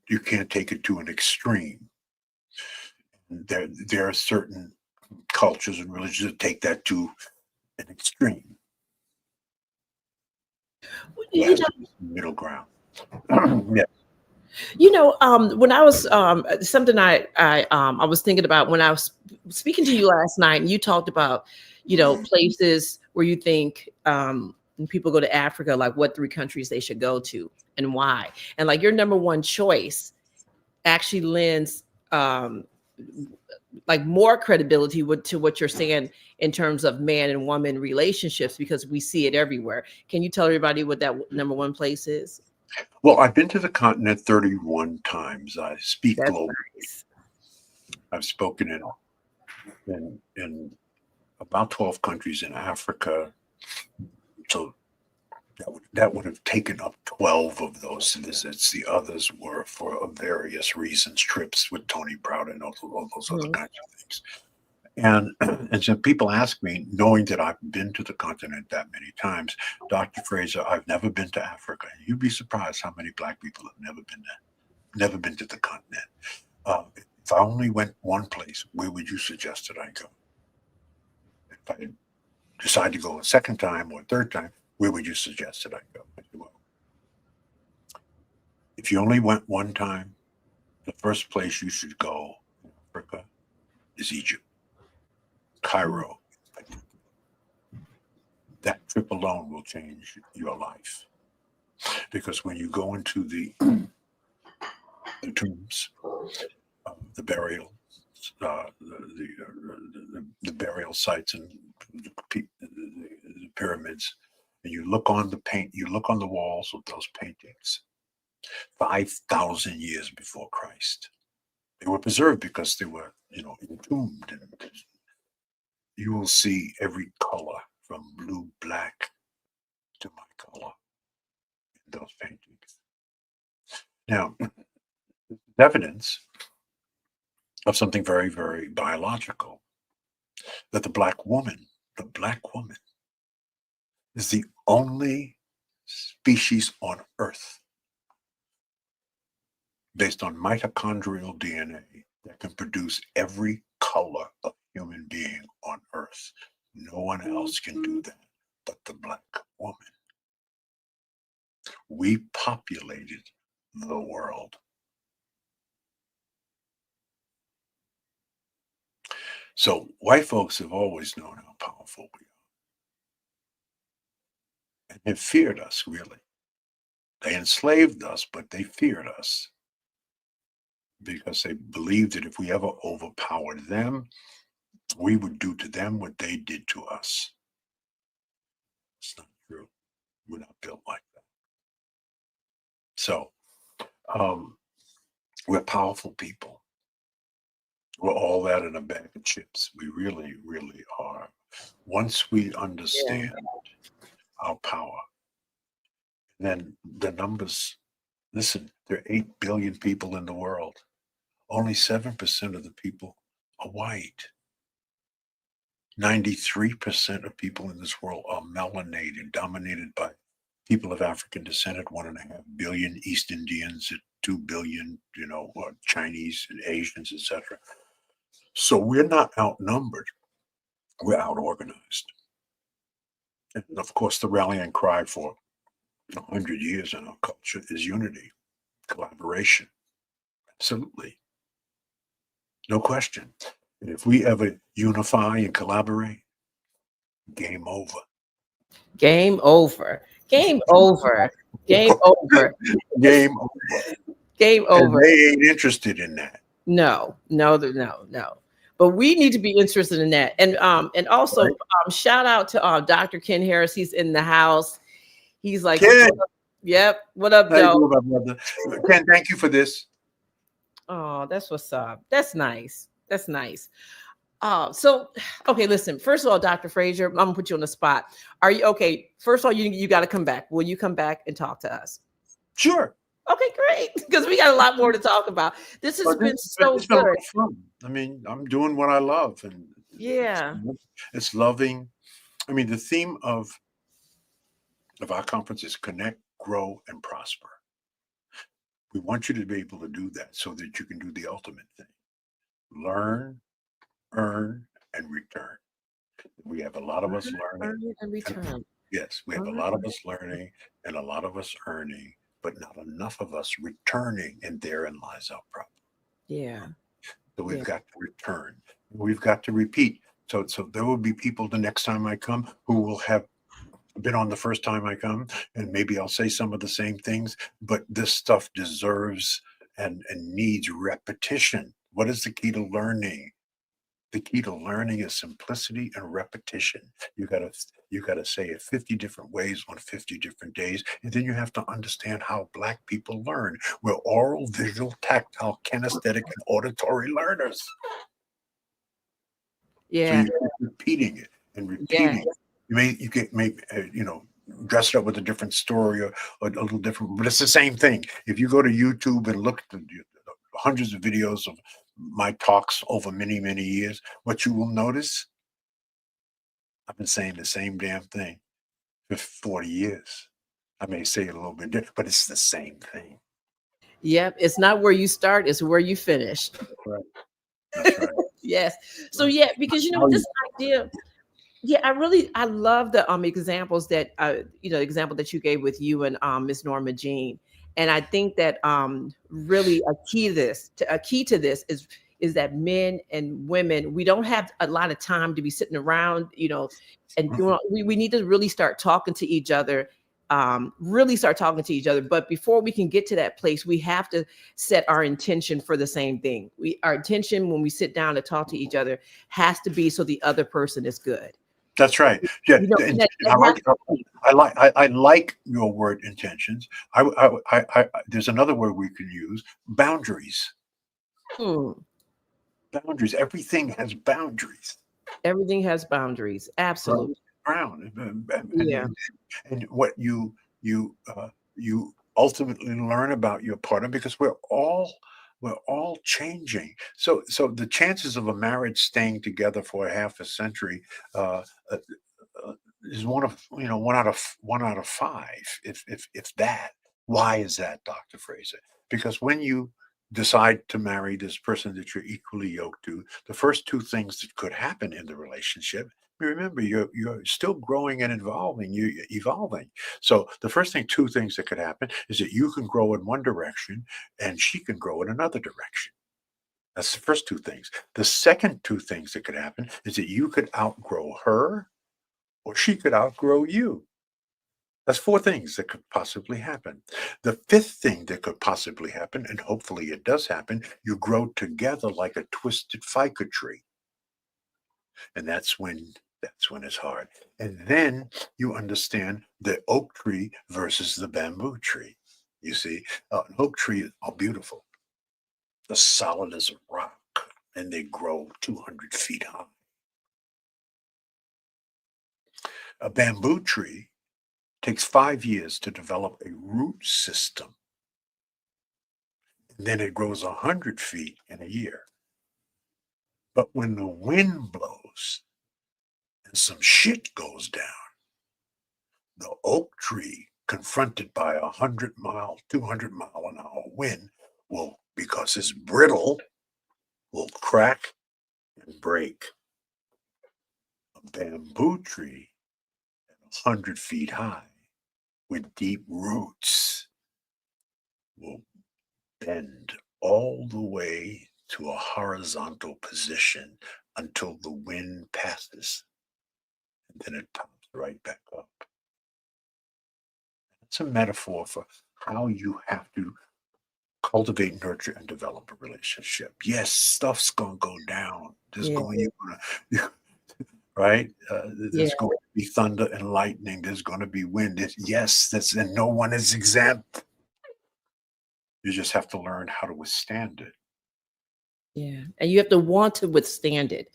to an extreme. There are certain cultures and religions that take that to an extreme. There You has know, to be some middle ground. Yeah. when I was something I was thinking about when I was speaking to you last night, and you talked about, places where you think when people go to Africa, like what 3 countries they should go to and why. And like your number one choice actually lends like more credibility to what you're saying in terms of man and woman relationships, because we see it everywhere. Can you tell everybody what that number one place is? Well, I've been to the continent 31 times. I speak That's globally. nice. I've spoken in about 12 countries in Africa. So that would have taken up 12 of those visits. The others were for various reasons, trips with Tony Brown and all those other Mhm. kinds of things. And so people ask me, knowing that I've been to the continent that many times, Dr. Fraser, I've never been to Africa. You'd be surprised how many Black people have never been to the continent. If I only went one place, where would you suggest that I go? If I decide to go a second time or a third time, where would you suggest that I go? I said, well, if you only went one time, the first place you should go in Africa is Egypt, Cairo. That trip alone will change your life. Because when you go into the tombs, the burial, the burial sites and the pyramids, and you look on you look on the walls of those paintings, 5,000 years before Christ. They were preserved because they were, entombed, and you will see every color from blue, black to my color in those paintings. Now, evidence of something very, very biological, that the black woman is the only species on Earth based on mitochondrial DNA that can produce every color of human being on Earth. No one else can do that but the black woman. We populated the world. So white folks have always known how powerful we are and have feared us, really. They enslaved us, but they feared us because they believed that if we ever overpowered them, we would do to them what they did to us. It's not true. We're not built like that. So we're powerful people. We're all that in a bag of chips. We really, really are. Once we understand our power, then the numbers, listen, there are 8 billion people in the world. Only 7% of the people are white. 93% of people in this world are melanated, dominated by people of African descent at 1.5 billion, East Indians at 2 billion, Chinese and Asians, etc. So we're not outnumbered, we're outorganized. And of course, the rallying cry for 100 years in our culture is unity, collaboration. Absolutely. No question. And if we ever unify and collaborate, game over. Game over. Game over. Game over. Game over. Game And over. they ain't interested in that. No. But we need to be interested in that. And also Right. Shout out to Dr. Ken Harris. He's in the house. He's like, Ken. Yep. What up, How you Joe? doing, my brother? Ken, thank you for this. Oh, that's what's up. That's nice. That's nice. So okay, listen. First of all, Dr. Fraser, I'm gonna put you on the spot. Are you okay? First of all, you got to come back. Will you come back and talk to us? Sure. Okay, great. Because we got a lot more to talk about. This has been so It's been a lot good. of fun. I mean, I'm doing what I love, and Yeah. it's loving. I mean, the theme of our conference is connect, grow, and prosper. We want you to be able to do that so that you can do the ultimate thing: learn, earn, and return. We have a lot of us learning. Earn and return. Yes, we have a lot of us learning and a lot of us earning, but not enough of us returning, and therein lies our problem. Yeah. So we've Yeah. got to return. We've got to repeat. So there will be people the next time I come who will have been on the first time I come, and maybe I'll say some of the same things, but this stuff deserves and needs repetition. What is the key to learning? The key to learning is simplicity and repetition. You gotta say it 50 different ways on 50 different days, and then you have to understand how Black people learn. We're oral, visual, tactile, kinesthetic, and auditory learners. So Yeah. you keep repeating it and Yeah. repeating it. You may dress it up with a different story or a little different, but it's the same thing. If you go to YouTube and look at the hundreds of videos of my talks over many, many years, what you will notice, I've been saying the same damn thing for 40 years. I may say it a little bit different, but it's the same thing. Yep. It's not where you start, it's where you finish. Right. That's right. Yes. So yeah, because this idea. Yeah, I love the examples that example that you gave with you and Miss Norma Jean. And I think that really a key to this is that men and women, we don't have a lot of time to be sitting around, and we need to really start talking to each other. But before we can get to that place, we have to set our intention for the same thing. Our intention when we sit down to talk to each other has to be so the other person is good. That's right. Yeah, I like your word intentions. There's another word we could use: boundaries. Boundaries. Everything has boundaries. Everything has boundaries. Absolutely. And what you ultimately learn about your partner, because we're all changing. So the chances of a marriage staying together for a half a century is one out of five, if that. Why is that, Dr. Fraser? Because when you decide to marry this person that you're equally yoked to, the first two things that could happen in the relationship, remember, you're still growing and evolving. So the two things that could happen is that you can grow in one direction and she can grow in another direction. That's the first two things. The second two things that could happen is that you could outgrow her or she could outgrow you. That's four things that could possibly happen. The fifth thing that could possibly happen, and hopefully it does happen, you grow together like a twisted ficus tree. And that's when it's hard. And then you understand the oak tree versus the bamboo tree. You see, an oak tree are beautiful. They're solid as a rock, and they grow 200 feet high. A bamboo tree takes 5 years to develop a root system. And then it grows 100 feet in a year. But when the wind blows and some shit goes down, the oak tree, confronted by 100-mile, 200-mile-an-hour wind, will, because it's brittle, will crack and break. A bamboo tree, 100 feet high, with deep roots, will bend all the way to a horizontal position until the wind passes, and then it pops right back up. It's a metaphor for how you have to cultivate, nurture, and develop a relationship. Yes, stuff's gonna go down. There's going right. There's going to be thunder and lightning. There's going to be wind. And no one is exempt. You just have to learn how to withstand it. Yeah, and you have to want to withstand it.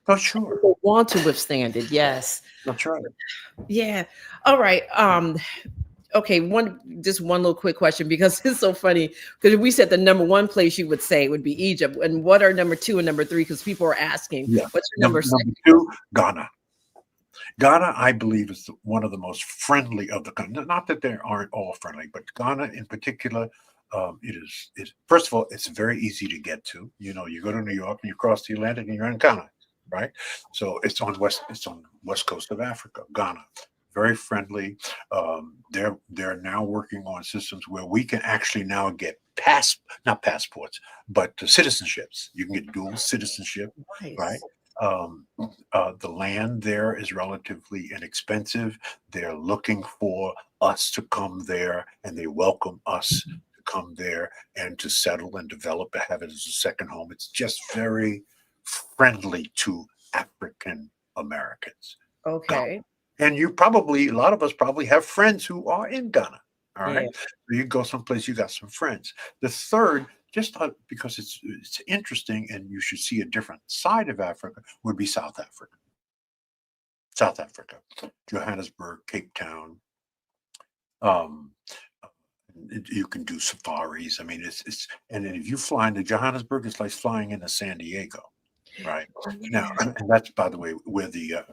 Oh, sure. Want to withstand it. Yes, that's right. Yeah. All right. Okay, just one little quick question, because it's so funny, because we said the number one place you would say would be Egypt, and what are number 2 and number 3? Because people are asking, what's your number 6? Number 2, Ghana. Ghana, I believe, is one of the most friendly of the countries. Not that they aren't all friendly, but Ghana in particular, it first of all, it's very easy to get to. You know, you go to New York and you cross the Atlantic and you're in Ghana, right? So it's on west coast of Africa, Ghana. Very friendly. They're now working on systems where we can actually now get not passports, but citizenships. You can get dual citizenship, right? The land there is relatively inexpensive. They're looking for us to come there, and they welcome us to come there and to settle and develop and have it as a second home. It's just very friendly to African Americans. Okay. And a lot of us probably have friends who are in Ghana. All right. So you go someplace, you got some friends. The third, just because it's interesting and you should see a different side of Africa, would be South Africa. South Africa, Johannesburg, Cape Town. You can do safaris. I mean, and if you fly into Johannesburg, it's like flying into San Diego. Right now, and that's, by the way, where the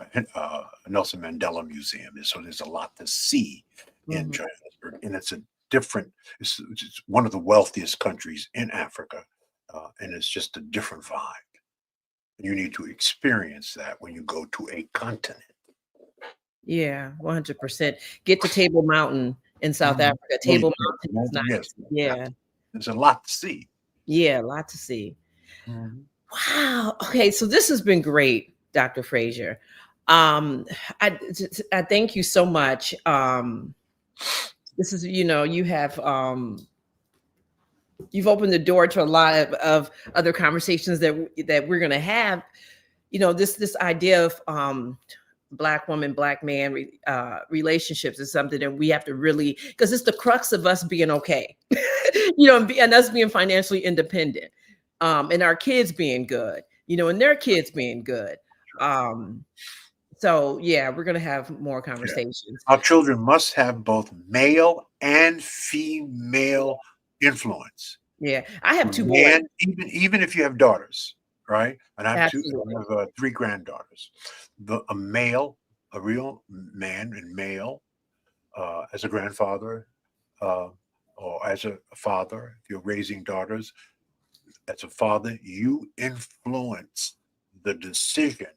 Nelson Mandela Museum is. So there's a lot to see in Johannesburg, and it's one of the wealthiest countries in Africa, and it's just a different vibe. You need to experience that when you go to a continent. Yeah, 100%. Get to Table Mountain in South Africa. Table Mountain is nice. Yeah, there's a lot to see. Yeah, a lot to see. Wow. Okay, so this has been great, Dr. Fraser. I thank you so much. This is, you have you've opened the door to a lot of other conversations that we're going to have. This idea of Black woman, Black man relationships is something that we have to really, because it's the crux of us being okay, and us being financially independent. And our kids being good, and their kids being good. So yeah, we're going to have more conversations. Our children must have both male and female influence. Yeah, I have 2 boys. Even if you have daughters, right? And I have 3 granddaughters. A real man and male, as a grandfather, or as a father, if you're raising daughters. As a father, you influence the decision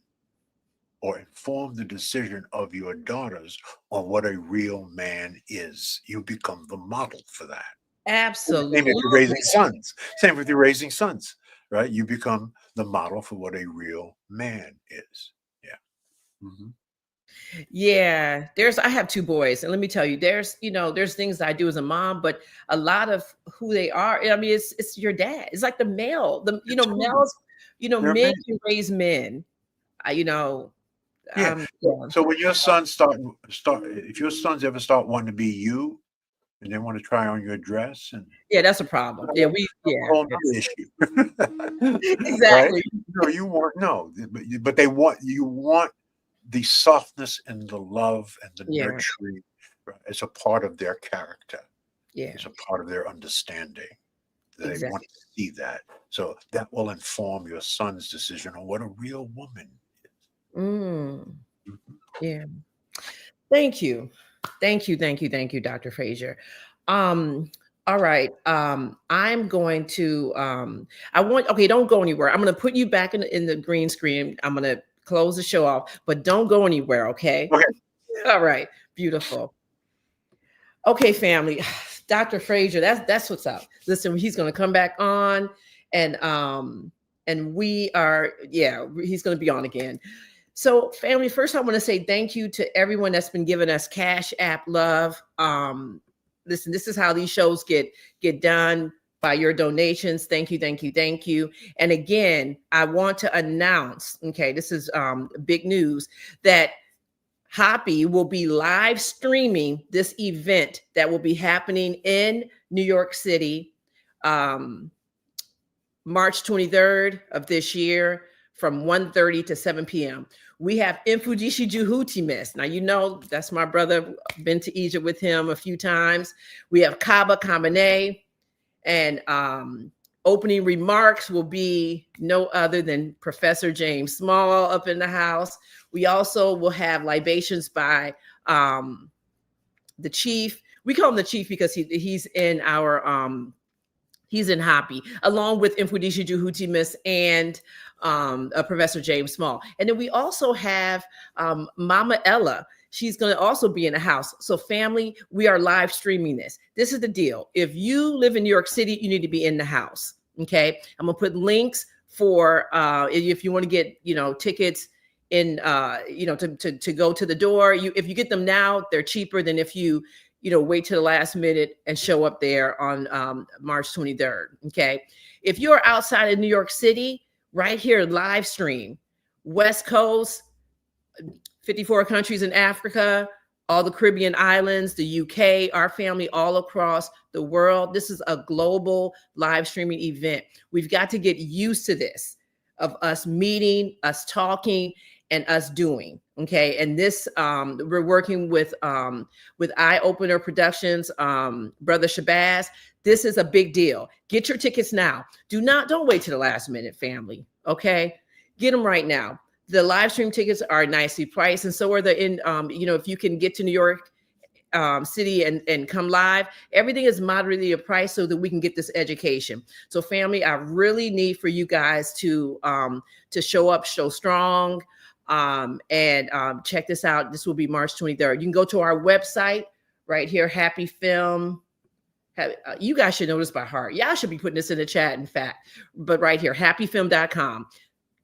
or inform the decision of your daughters on what a real man is. You become the model for that. Absolutely. Same if you're raising sons. Same with you raising sons, right? You become the model for what a real man is. Yeah. Yeah, I have 2 boys, and let me tell you, there's things that I do as a mom, but a lot of who they are, I mean, it's your dad. It's like males, men can raise men, So when your sons if your sons ever start wanting to be you, and they want to try on your dress, and that's a problem. Issue. Exactly. Right? But you want the softness and the love and the nurturing Right? It's a part of their character. Yeah. It's a part of their understanding. They Exactly. want to see that. So that will inform your son's decision on what a real woman is. Mm, Mhm. yeah. Thank you. Thank you. Thank you. Thank you, Dr. Fraser. All right. I'm going to okay, don't go anywhere. I'm going to put you back in the green screen. I'm going to close the show off, but don't go anywhere, okay? Okay. All right. Beautiful. Okay, family. Dr. Fraser, that's what's up. Listen, he's going to come back on and we are, he's going to be on again. So family, first I want to say thank you to everyone that's been giving us Cash App love. Listen, this is how these shows get done, by your donations. Thank you, thank you, thank you. And again, I want to announce, okay, this is big news, that HAPI will be live streaming this event that will be happening in New York City, March 23rd of this year from 1:30 to 7 p.m. We have Mfundisi Juhutimis. Now, you know, that's my brother. Been to Egypt with him a few times. We have Kaba Kamene, and opening remarks will be no other than Professor James Small up in the house. We also will have libations by the chief. We call him the chief because he's in our he's in HAPI, along with Mfundisi Juhutimis and Professor James Small. And then we also have Mama Ella. She's going to also be in the house. So family, we are live streaming this. This is the deal. If you live in New York City, you need to be in the house. Okay. I'm going to put links for if you want to get, tickets in, to go to the door. If you get them now, they're cheaper than if you wait till the last minute and show up there on March 23rd. Okay. If you're outside of New York City, right here, live stream, West Coast, 54 countries in Africa, all the Caribbean islands, the UK, our family all across the world. This is a global live streaming event. We've got to get used to this, of us meeting, us talking, and us doing. Okay. And this, we're working with Eye Opener Productions, Brother Shabazz. This is a big deal. Get your tickets now. Don't wait to the last minute, family. Okay. Get them right now. The live stream tickets are nicely priced, and so are the if you can get to New York City and come live, everything is moderately priced so that we can get this education. So family, I really need for you guys to show up, show strong, and check this out. This will be March 23rd. You can go to our website right here, HAPI Film. You guys should know this by heart. Y'all should be putting this in the chat, in fact, but right here, hapifilm.com.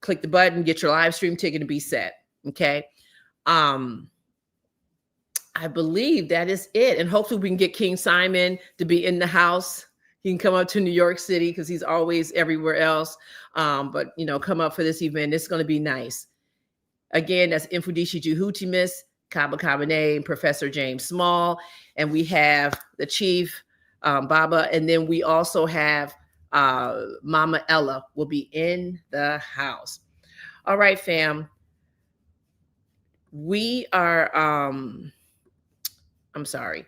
Click the button, get your live stream ticket, and be set. Okay. I believe that is it. And hopefully we can get King Simon to be in the house. He can come up to New York City because he's always everywhere else. But come up for this event. It's going to be nice. Again, that's Mfundisi Juhutimis, Kaba Kamene, and Professor James Small. And we have the chief, Baba. And then we also have Mama Ella will be in the house. All right, fam. We are, I'm sorry.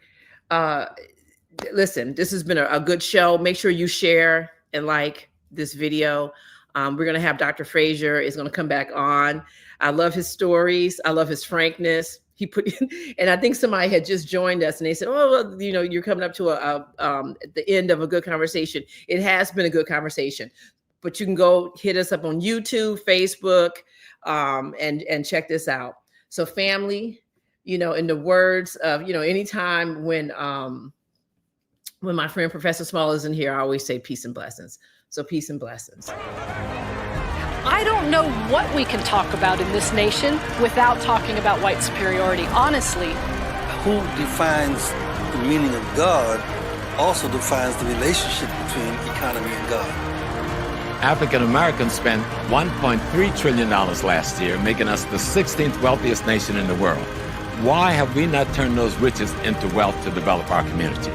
Listen, this has been a good show. Make sure you share and like this video. We're going to have Dr. Fraser is going to come back on. I love his stories. I love his frankness. And I think somebody had just joined us and they said, oh, well, you're coming up to at the end of a good conversation. It has been a good conversation, but you can go hit us up on YouTube, Facebook, and check this out. So family, in the words of, anytime when my friend Professor Small is in here, I always say peace and blessings. So peace and blessings. I don't know what we can talk about in this nation without talking about white superiority, honestly. Who defines the meaning of God also defines the relationship between economy and God. African Americans spent $1.3 trillion last year, making us the 16th wealthiest nation in the world. Why have we not turned those riches into wealth to develop our community?